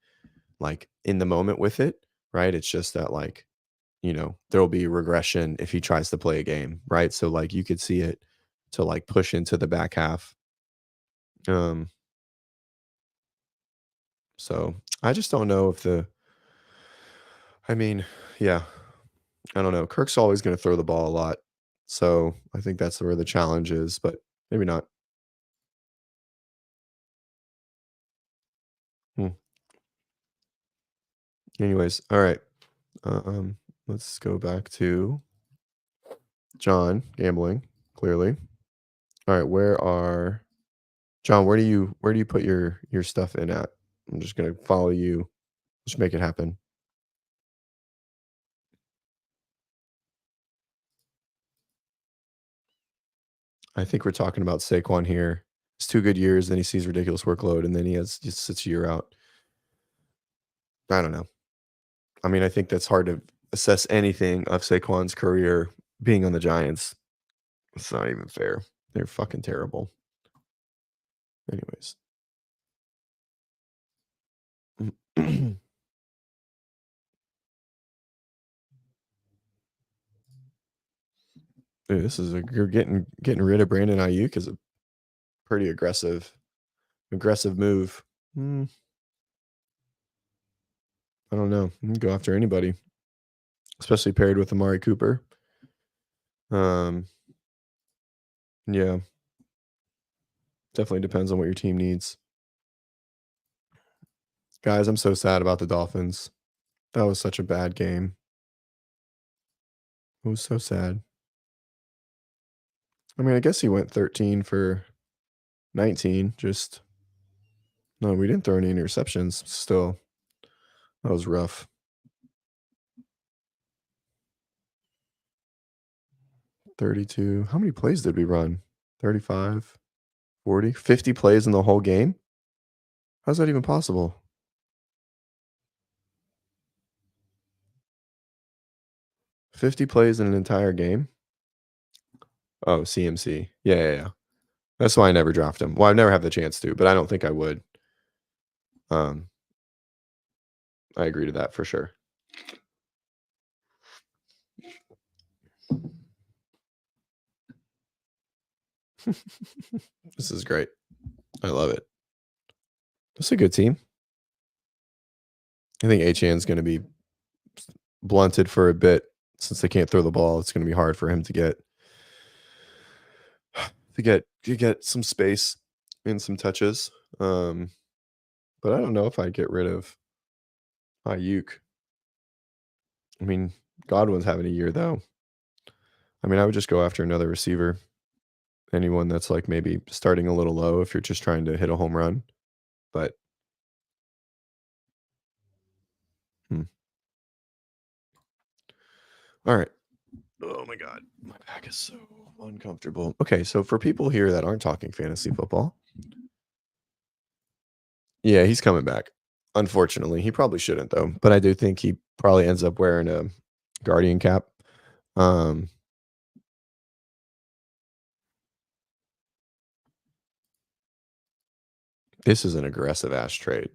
like in the moment with it, right? It's just that like, there'll be regression if he tries to play a game, right? So like you could see it to like push into the back half. Um, so I just don't know if I mean, yeah, I don't know. Kirk's always going to throw the ball a lot. So I think that's where the challenge is, but maybe not. Hmm. Anyways, all right. Um, let's go back to John gambling, clearly. All right, John, where do you put your stuff in at? I'm just gonna follow you. Just make it happen. I think we're talking about Saquon here. It's 2 good years, then he sees ridiculous workload, and then he just sits a year out. I don't know. I mean, I think that's hard to assess anything of Saquon's career being on the Giants. It's not even fair. They're fucking terrible. Anyways. Dude, you're getting rid of Brandon Ayuk is a pretty aggressive move. Hmm, I don't know. You can go after anybody, especially paired with Amari Cooper. Um, yeah, definitely depends on what your team needs. Guys, I'm so sad about the Dolphins. That was such a bad game. It was so sad. I mean, I guess he went 13 for 19. Just no, we didn't throw any interceptions. Still, that was rough. 32. How many plays did we run? 35, 40, 50 plays in the whole game? How's that even possible? 50 plays in an entire game? Oh, CMC. Yeah, yeah, yeah. That's why I never draft him. Well, I never have the chance to, but I don't think I would. Um, I agree to that for sure. This is great. I love it. That's a good team. I think Achan's going to be blunted for a bit since they can't throw the ball. It's going to be hard for him to get some space and some touches. But I don't know if I'd get rid of Ayuk. I mean, Godwin's having a year though. I mean, I would just go after another receiver. Anyone that's like maybe starting a little low if you're just trying to hit a home run. But hmm. All right. Oh my God. My back is so uncomfortable. Okay, so for people here that aren't talking fantasy football, yeah, he's coming back. Unfortunately, he probably shouldn't though. But I do think he probably ends up wearing a Guardian cap. Um, this is an aggressive ass trade.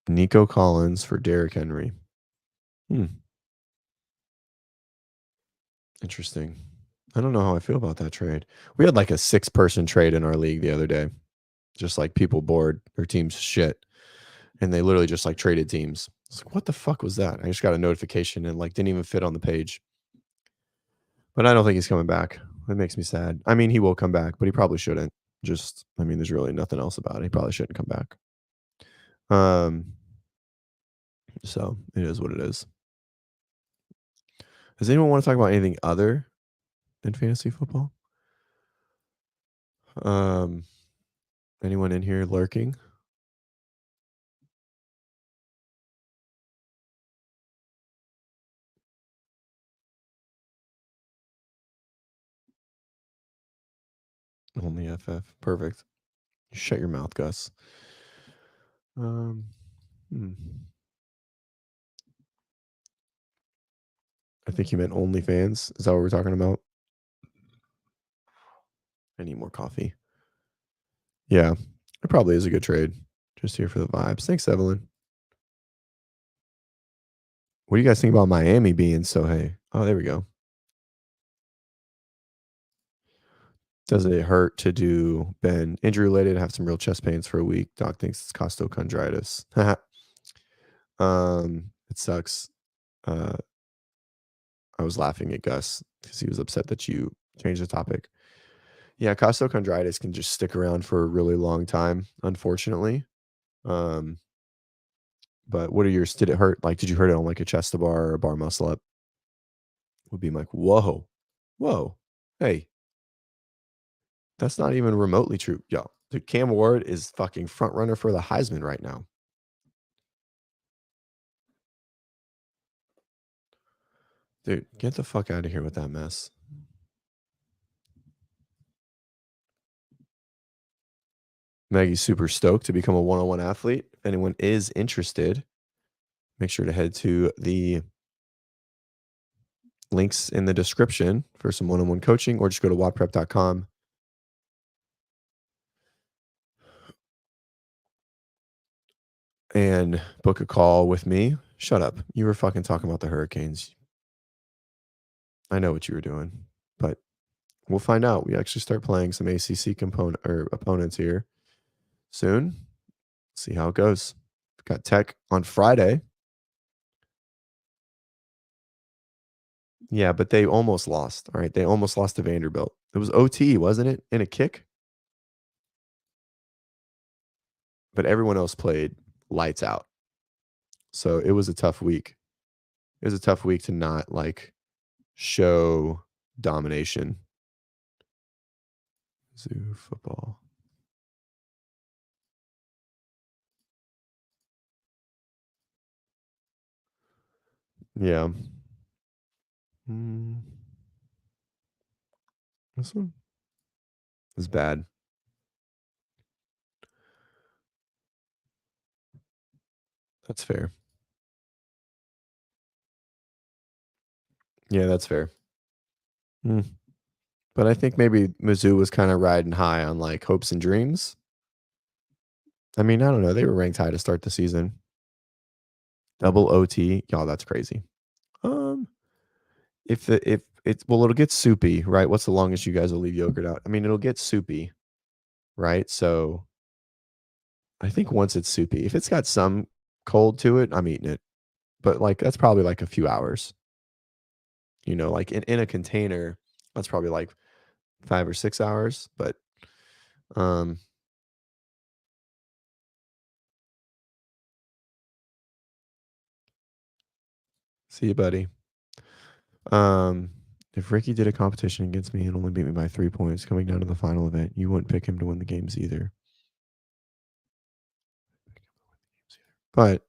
Nico Collins for Derrick Henry. Hmm. Interesting. I don't know how I feel about that trade. We had like a 6-person trade in our league the other day. Just like people bored, their team's shit. And they literally just like traded teams. It's like, what the fuck was that? I just got a notification and like didn't even fit on the page. But I don't think he's coming back. It makes me sad. I mean, he will come back, but he probably shouldn't. Just, I mean, there's really nothing else about it. He probably shouldn't come back. Um, so it is what it is. Does anyone want to talk about anything other than fantasy football? Um, anyone in here lurking? Only FF. Perfect. Shut your mouth, Gus. Um, hmm. I think you meant OnlyFans. Is that what we're talking about? I need more coffee. Yeah, it probably is a good trade. Just here for the vibes. Thanks, Evelyn. What do you guys think about Miami being so hey? Oh, there we go. Does it hurt to do Ben injury related? Have some real chest pains for a week. Doc thinks it's costochondritis. It sucks. Uh, I was laughing at Gus because he was upset that you changed the topic. Yeah, costochondritis can just stick around for a really long time, unfortunately. Um, but what are yours? Did it hurt? Like, did you hurt it on like a chest to bar or a bar muscle up? Would be like, whoa, whoa, hey, that's not even remotely true. Yo, dude, Cam Ward is fucking front runner for the Heisman right now. Dude, get the fuck out of here with that mess. Maggie's super stoked to become a one-on-one athlete. If anyone is interested, make sure to head to the links in the description for some one-on-one coaching, or just go to WODprep.com and book a call with me. Shut up. You were fucking talking about the Hurricanes. I know what you were doing, but we'll find out. We actually start playing some ACC component or opponents here soon. See how it goes. Got Tech on Friday. Yeah, but they almost lost. All right, they almost lost to Vanderbilt. It was OT, wasn't it? In a kick, but everyone else played lights out. So it was a tough week. It was a tough week to not like show domination. Zoo football. Yeah. Mm, this one is bad. That's fair. Yeah, that's fair. Mm. But I think maybe Mizzou was kind of riding high on like hopes and dreams. I mean, I don't know. They were ranked high to start the season. Double OT. Y'all, that's crazy. Um, if it's well, it'll get soupy, right? What's the longest you guys will leave yogurt out? I mean, it'll get soupy, right? So I think once it's soupy, if it's got some cold to it, I'm eating it. But like that's probably like a few hours. Like in a container, that's probably like 5 or 6 hours. But um see you, buddy. Um if Ricky did a competition against me and only beat me by 3 points coming down to the final event, you wouldn't pick him to win the games either. But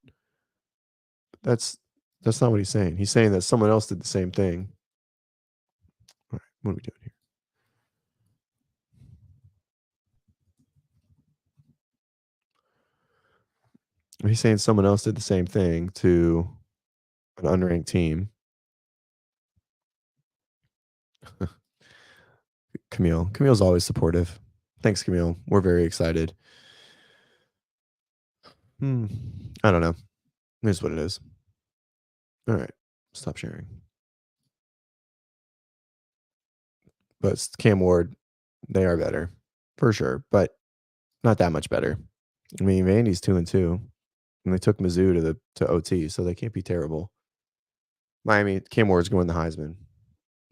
that's that's not what he's saying. He's saying that someone else did the same thing. All right, what are we doing here? He's saying someone else did the same thing to an unranked team. Camille. Camille's always supportive. Thanks, Camille. We're very excited. Hmm. I don't know. Here's what it is. All right. Stop sharing. But Cam Ward, they are better for sure, but not that much better. I mean, Vandy's 2-2, and they took Mizzou to OT, so they can't be terrible. Miami, Cam Ward's going to win the Heisman.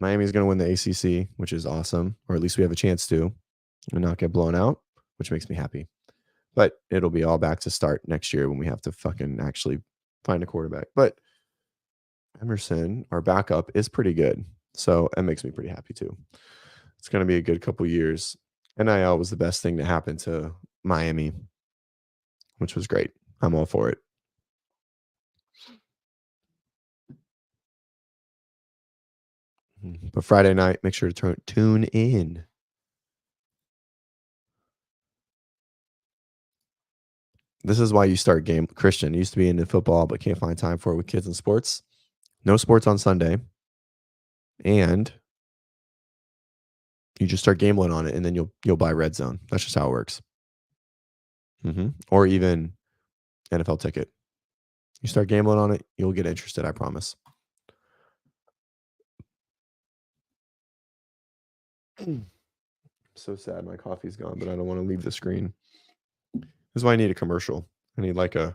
Miami's going to win the ACC, which is awesome, or at least we have a chance to, and not get blown out, which makes me happy. But it'll be all back to start next year when we have to fucking actually find a quarterback. But Emerson, our backup, is pretty good. So that makes me pretty happy too. It's going to be a good couple years. NIL was the best thing to happen to Miami, which was great. I'm all for it. But Friday night, make sure to tune in. This is why you start game. Christian used to be into football, but can't find time for it with kids and sports. No sports on Sunday. And you just start gambling on it, and then you'll buy Red Zone. That's just how it works. Or even NFL ticket. You start gambling on it, you'll get interested. I promise. So sad. My coffee's gone, but I don't want to leave the screen. This is why I need a commercial. I need like a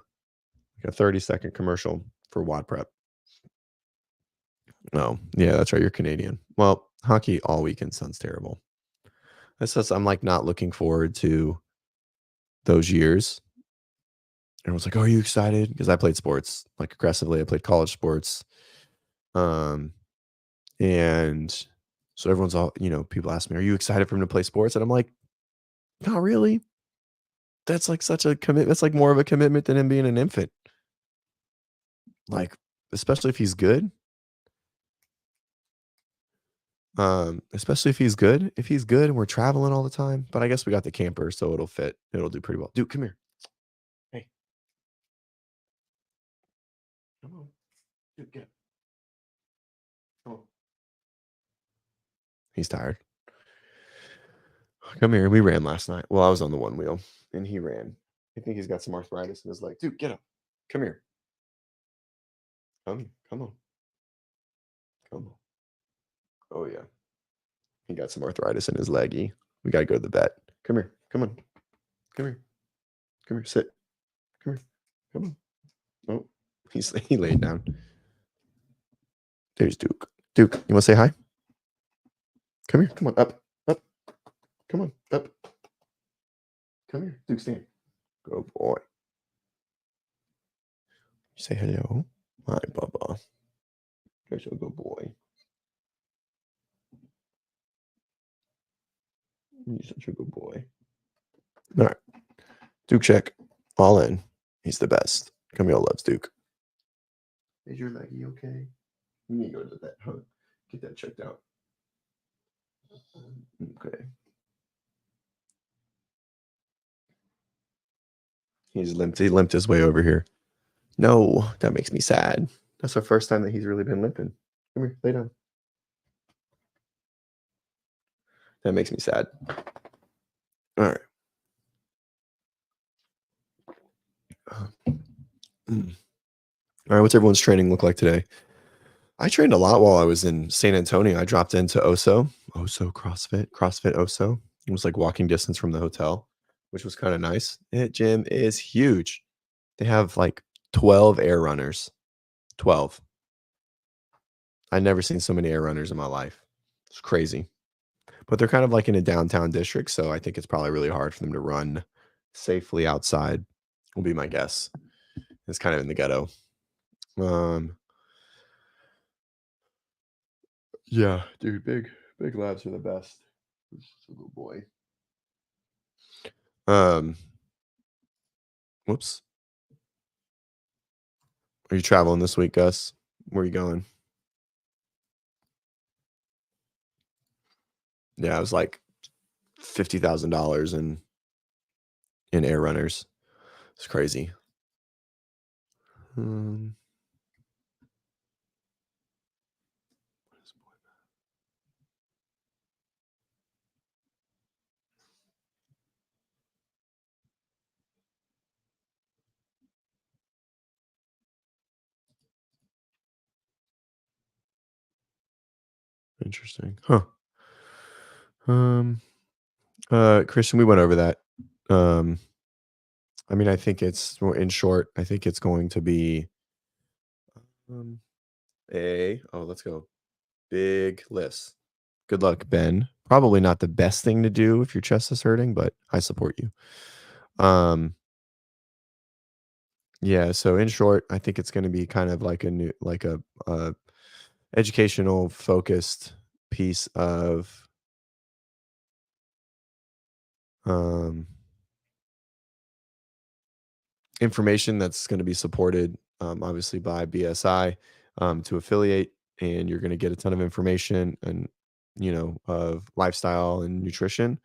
30-second commercial for WODprep. Oh, yeah, that's right. You're Canadian. Well, hockey all weekend sounds terrible. That's just I'm like not looking forward to those years. Everyone's like, "Oh, are you excited?" Because I played sports like aggressively. I played college sports. Um, and so everyone's all, people ask me, "Are you excited for him to play sports?" And I'm like, "Not really." That's like such a commit. That's like more of a commitment than him being an infant. Like, especially if he's good. Especially if he's good. If he's good and we're traveling all the time. But I guess we got the camper, so it'll fit. It'll do pretty well. Dude, come here. Hey, come on. Dude, get up. Come on. He's tired. Come here. We ran last night. Well, I was on the one wheel and he ran. I think he's got some arthritis in his leg. Dude, get up. Come here. Come on. Come on. Oh yeah. He got some arthritis in his leggy. We gotta go to the vet. Come here. Come on. Come here. Come here. Sit. Come here. Come on. Oh, he laid down. There's Duke. Duke, you want to say hi? Come here. Come on. Up. Up. Come on. Up. Come here. Duke, stand. Good boy. Say hello. Hi, Bubba. You're such a good boy. You're such a good boy. All right. Duke check. All in. He's the best. Camille loves Duke. Is your leggy okay? You need to go to the vet, huh? Get that checked out. Okay. He limped his way over here. No, that makes me sad. That's the first time that he's really been limping. Come here, lay down. That makes me sad. All right. All right, what's everyone's training look like today? I trained a lot while I was in San Antonio. I dropped into Oso CrossFit Oso. It was like walking distance from the hotel, which was kind of nice. It gym is huge. They have like 12 air runners. 12. I've never seen so many air runners in my life. It's crazy. But they're kind of like in a downtown district, so I think it's probably really hard for them to run safely outside, will be my guess. It's kind of in the ghetto. Yeah, dude, big labs are the best. This is a good boy. Whoops. Are you traveling this week, Gus? Where are you going? Yeah, it was like $50,000 in air runners. It's crazy. Interesting. Huh. Christian, we went over that. I mean, I think it's in short, I think it's going to be let's go. Big lifts. Good luck, Ben. Probably not the best thing to do if your chest is hurting, but I support you. Yeah, so in short, I think it's going to be kind of like a educational focused piece of information that's going to be supported obviously by BSI to affiliate, and you're going to get a ton of information and of lifestyle and nutrition,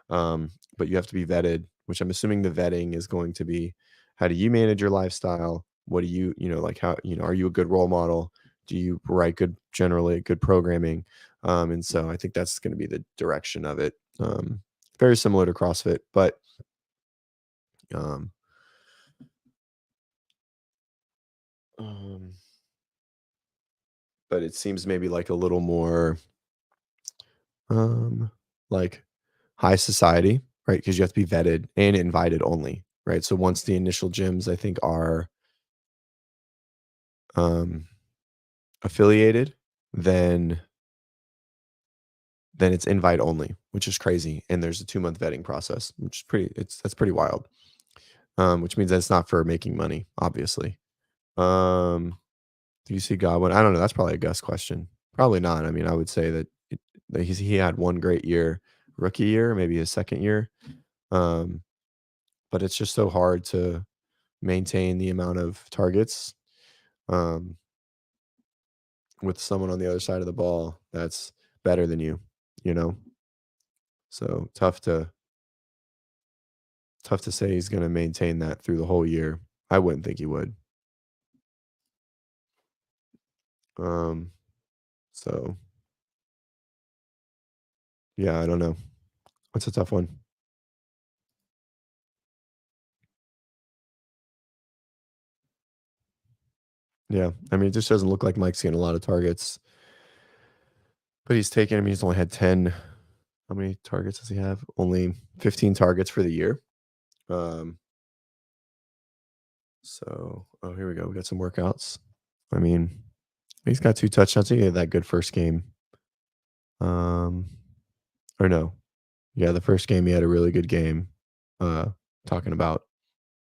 but you have to be vetted, which I'm assuming the vetting is going to be, how do you manage your lifestyle? What do like, how are you a good role model? Do you write generally good programming? And so I think that's going to be the direction of it. Very similar to CrossFit, but um, but it seems maybe like a little more like high society, right? Because you have to be vetted and invited only, right? So once the initial gyms, I think, are affiliated, then it's invite only, which is crazy. And there's a 2-month vetting process, which is that's pretty wild. Which means that it's not for making money, obviously. Do you see Godwin? I don't know. That's probably a Gus question. Probably not. I mean, I would say that he had one great year, rookie year, maybe his second year. But it's just so hard to maintain the amount of targets with someone on the other side of the ball that's better than you, you know? So tough to say he's going to maintain that through the whole year. I wouldn't think he would. So yeah, I don't know. It's a tough one. Yeah. I mean, it just doesn't look like Mike's getting a lot of targets. But he's taken, I mean, he's only had 10. How many targets does he have? Only 15 targets for the year. Um, oh, here we go. We got some workouts. I mean, he's got 2 touchdowns. He had that good first game. Or no. Yeah, the first game he had a really good game. Talking about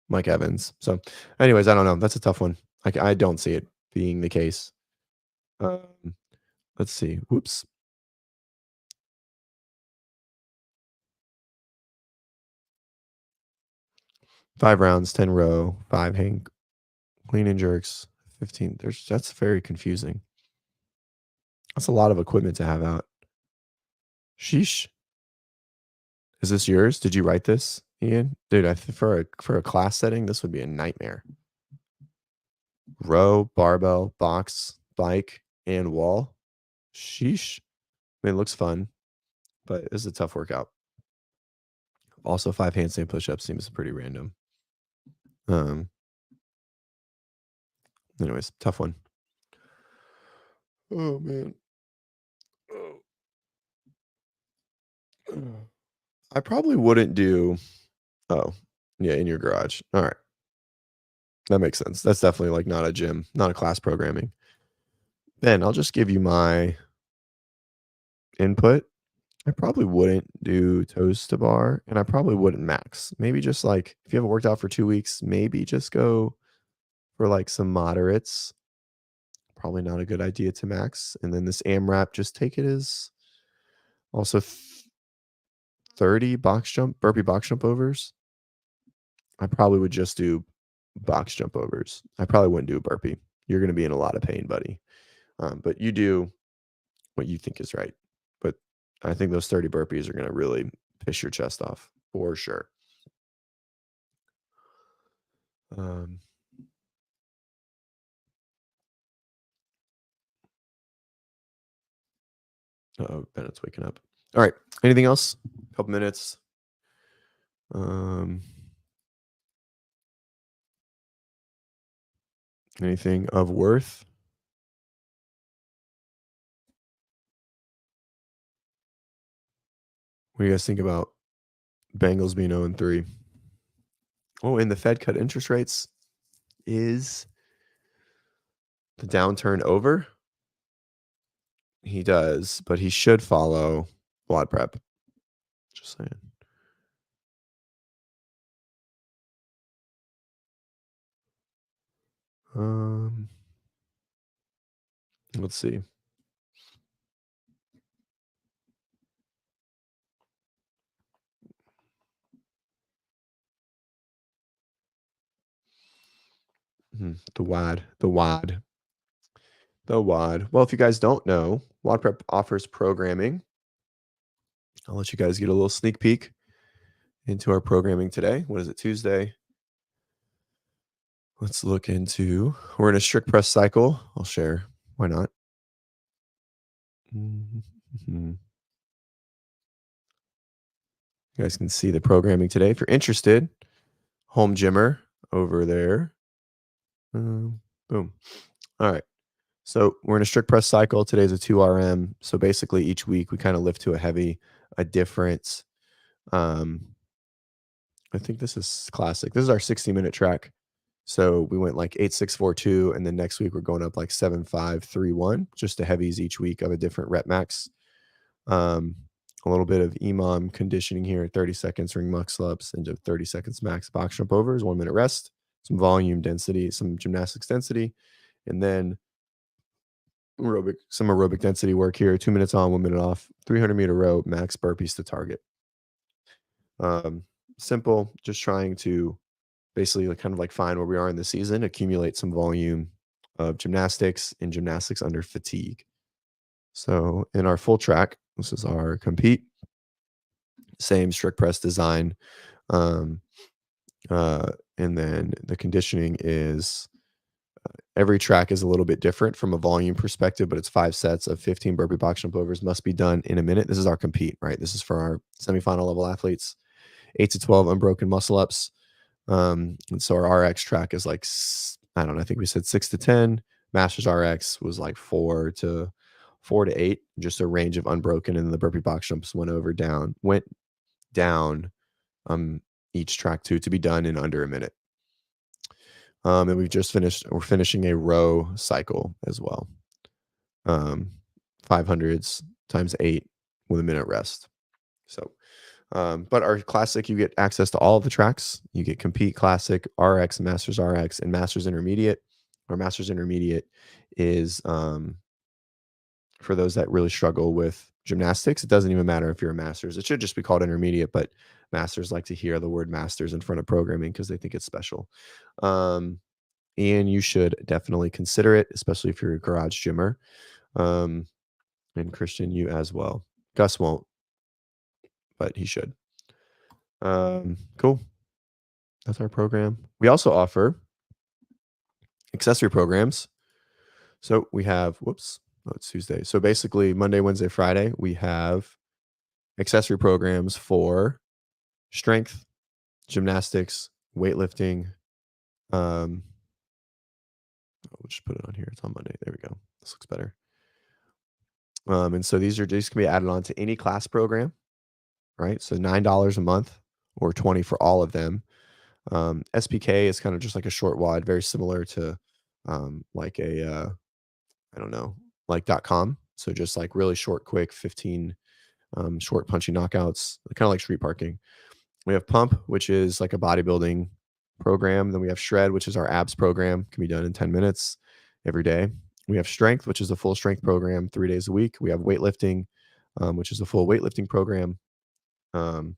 Mike Evans. So, anyways, I don't know. That's a tough one. I don't see it being the case. Let's see. Whoops. 5 rounds, 10 row, 5 hang clean and jerks, 15. That's very confusing. That's a lot of equipment to have out. Sheesh. Is this yours? Did you write this, Ian? Dude, I think for a class setting, this would be a nightmare. Row, barbell, box, bike, and wall. Sheesh. I mean, it looks fun, but it's a tough workout. Also, 5 handstand push-ups seems pretty random. Anyways, tough one. Oh man. Oh. I probably wouldn't do. Oh, yeah, in your garage. All right. That makes sense. That's definitely like not a gym, not a class programming. Ben, I'll just give you my input. I probably wouldn't do toes to bar, and I probably wouldn't max. Maybe just like if you haven't worked out for 2 weeks, maybe just go for like some moderates. Probably not a good idea to max. And then this AMRAP, just take it as also 30 box jump, burpee box jump overs. I probably would just do box jump overs. I probably wouldn't do a burpee. You're going to be in a lot of pain, buddy. But you do what you think is right. But I think those 30 burpees are going to really piss your chest off for sure. Oh, Bennett's waking up. All right. Anything else? A couple minutes. Anything of worth? What do you guys think about Bengals being 0-3? Oh, and the Fed cut interest rates. Is the downturn over? He does, but he should follow WODprep. Just saying. Let's see. The WOD. Well, if you guys don't know, WODprep offers programming. I'll let you guys get a little sneak peek into our programming today. What is it, Tuesday? Let's look into, we're in a strict press cycle. I'll share. Why not? You guys can see the programming today. If you're interested, Home Gymmer over there. Boom. All right. So we're in a strict press cycle. Today's a 2RM. So basically each week we kind of lift to a different, I think this is classic. This is our 60-minute track. So we went like 8-6-4-2, and then next week we're going up like 7-5-3-1, just to heavies each week of a different rep max. A little bit of EMOM conditioning here, 30 seconds ring muscle ups into 30 seconds max box jump overs, 1 minute rest, some volume density, some gymnastics density, and then some aerobic density work here, 2 minutes on, 1 minute off, 300-meter row, max burpees to target. Simple, just trying to basically kind of like find where we are in the season, accumulate some volume of gymnastics and gymnastics under fatigue. So in our full track, this is our compete, same strict press design. And then the conditioning is every track is a little bit different from a volume perspective, but it's 5 sets of 15 burpee box jump overs must be done in a minute. This is our compete, right? This is for our semifinal level athletes, 8 to 12 unbroken muscle ups. And so our RX track is like, I don't know, I think we said 6 to 10. Masters RX was like 4 to 4 to 8, just a range of unbroken, and the burpee box jumps went down each track 2 to be done in under a minute. And we're finishing a row cycle as well. 500s times 8 with a minute rest. So, but our classic, you get access to all of the tracks. You get Compete, Classic, RX, Masters RX, and Masters Intermediate. Our Masters Intermediate is for those that really struggle with gymnastics. It doesn't even matter if you're a Masters. It should just be called Intermediate, but Masters like to hear the word Masters in front of programming because they think it's special. And you should definitely consider it, especially if you're a garage gymmer. And Christian, you as well. Gus won't, but he should. Cool. That's our program. We also offer accessory programs. So we have, it's Tuesday. So basically Monday, Wednesday, Friday, we have accessory programs for strength, gymnastics, weightlifting. We'll just put it on here. It's on Monday. There we go. This looks better. And so these can be added on to any class program, right? So $9 a month or $20 for all of them. SPK is kind of just like a short WOD, very similar to like a I don't know, like .com. So just like really short, quick, 15 short punchy knockouts, kind of like street parking. We have Pump, which is like a bodybuilding program. Then we have Shred, which is our abs program, can be done in 10 minutes every day. We have Strength, which is a full strength program 3 days a week. We have Weightlifting, which is a full weightlifting program. And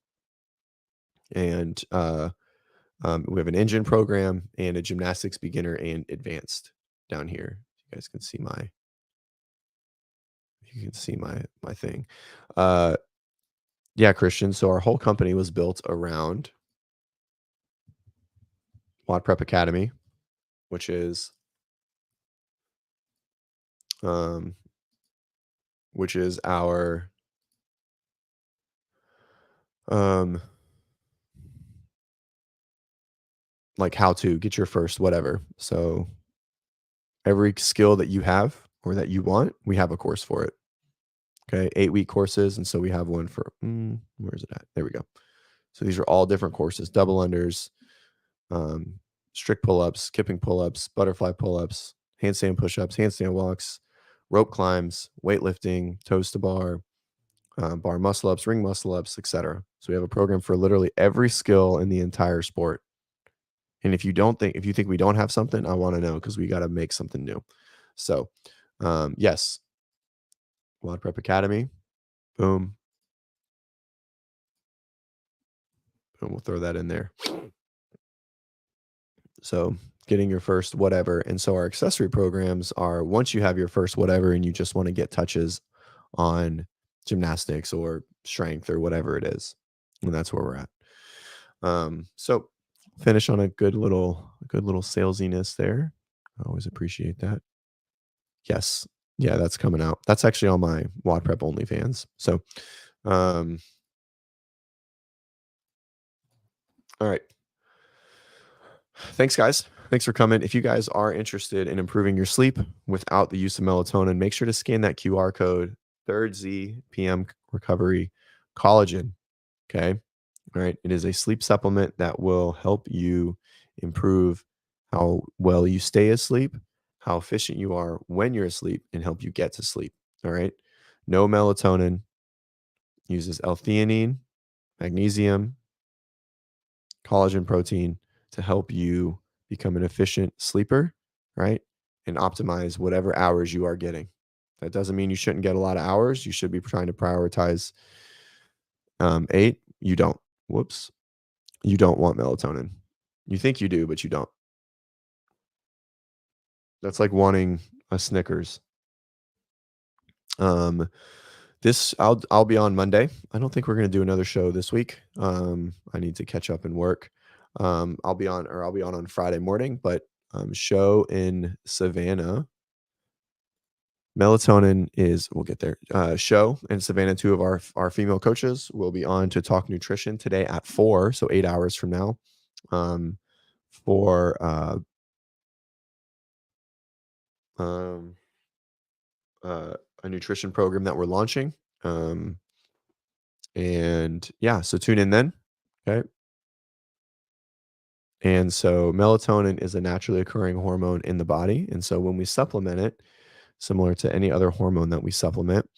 we have an engine program and a gymnastics beginner and advanced down here. You guys can see my thing. Yeah, Christian. So our whole company was built around WODprep Academy, which is our like how to get your first whatever. So every skill that you have or that you want, we have a course for it. Okay, 8-week courses, and so we have one for where is it at? There we go. So these are all different courses: double unders, strict pull-ups, skipping pull-ups, butterfly pull-ups, handstand push-ups, handstand walks, rope climbs, weightlifting, toes to bar, bar muscle-ups, ring muscle-ups, etc. So we have a program for literally every skill in the entire sport. And if you think we don't have something, I want to know, because we got to make something new. So, yes, WODprep Academy, boom, boom. We'll throw that in there. So getting your first whatever. And so our accessory programs are, once you have your first whatever and you just want to get touches on gymnastics or strength or whatever it is. And that's where we're at. So finish on a good little salesiness there. I always appreciate that. Yes. Yeah, that's coming out. That's actually on my WODprep OnlyFans. So, all right. Thanks, guys. Thanks for coming. If you guys are interested in improving your sleep without the use of melatonin, make sure to scan that QR code, 3rd Z PM Recovery Collagen. Okay. All right. It is a sleep supplement that will help you improve how well you stay asleep, how efficient you are when you're asleep, and help you get to sleep. All right. No melatonin, uses L-theanine, magnesium, collagen protein to help you become an efficient sleeper, right? And optimize whatever hours you are getting. That doesn't mean you shouldn't get a lot of hours. You should be trying to prioritize 8. You don't. Whoops. You don't want melatonin. You think you do, but you don't. That's like wanting a Snickers. I'll be on Monday. I don't think we're gonna do another show this week. I need to catch up and work. I'll be on Friday morning, but show in Savannah. Melatonin we'll get there. Show in Savannah, 2 of our female coaches will be on to talk nutrition today at 4, so 8 hours from now. For a nutrition program that we're launching. And yeah, so tune in then. Okay. And so melatonin is a naturally occurring hormone in the body. And so when we supplement it, similar to any other hormone that we supplement,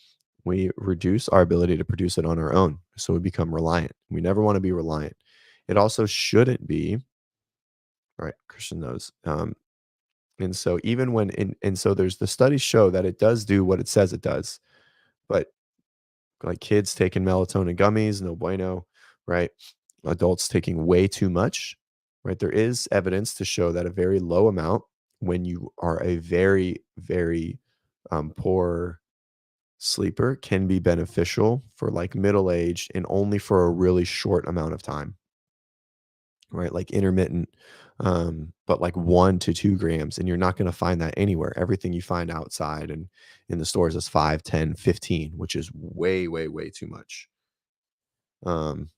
we reduce our ability to produce it on our own. So we become reliant. We never want to be reliant. It also shouldn't be, right? Christian knows. And so even when and so there's the studies show that it does do what it says it does, but like kids taking melatonin gummies, no bueno, right? Adults taking way too much, right? There is evidence to show that a very low amount, when you are a very, very poor sleeper, can be beneficial for like middle age and only for a really short amount of time, right? Like intermittent, but like 1 to 2 grams. And you're not going to find that anywhere. Everything you find outside and in the stores is 5, 10, 15, which is way, way, way too much. Um,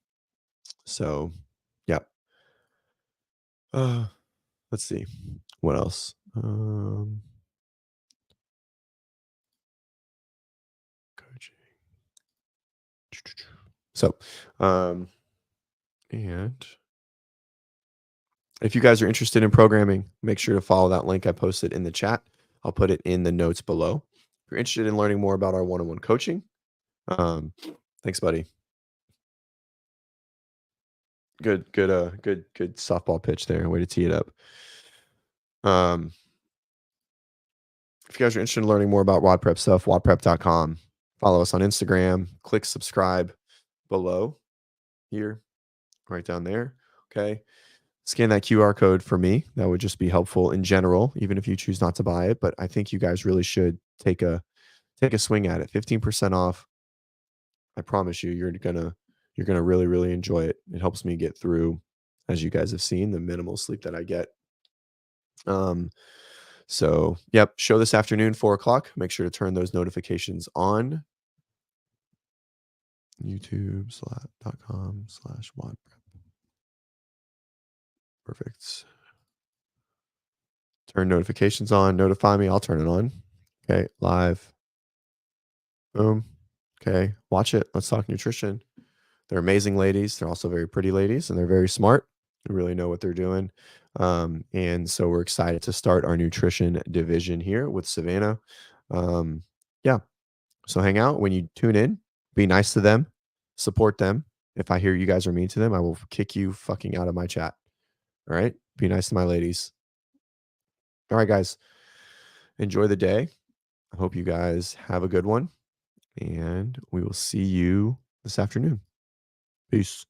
so yeah. Uh, let's see. What else? Coaching. So, and if you guys are interested in programming, make sure to follow that link I posted in the chat. I'll put it in the notes below. If you're interested in learning more about our one-on-one coaching, thanks, buddy. Good softball pitch there. Way to tee it up. If you guys are interested in learning more about WODprep stuff, WODprep.com. Follow us on Instagram. Click subscribe below here, right down there. Okay. Scan that QR code for me. That would just be helpful in general, even if you choose not to buy it. But I think you guys really should take a swing at it. 15% off. I promise you, you're gonna really, really enjoy it. It helps me get through, as you guys have seen, the minimal sleep that I get. So yep, show this afternoon, 4 o'clock. Make sure to turn those notifications on. YouTube.com/WODprep. Perfect. Turn notifications on. Notify me. I'll turn it on. Okay, live. Boom. Okay, watch it. Let's talk nutrition. They're amazing ladies. They're also very pretty ladies, and they're very smart. They really know what they're doing. And so we're excited to start our nutrition division here with Savannah. Yeah. So hang out when you tune in. Be nice to them. Support them. If I hear you guys are mean to them, I will kick you fucking out of my chat. All right. Be nice to my ladies. All right, guys. Enjoy the day. I hope you guys have a good one. And we will see you this afternoon. Peace.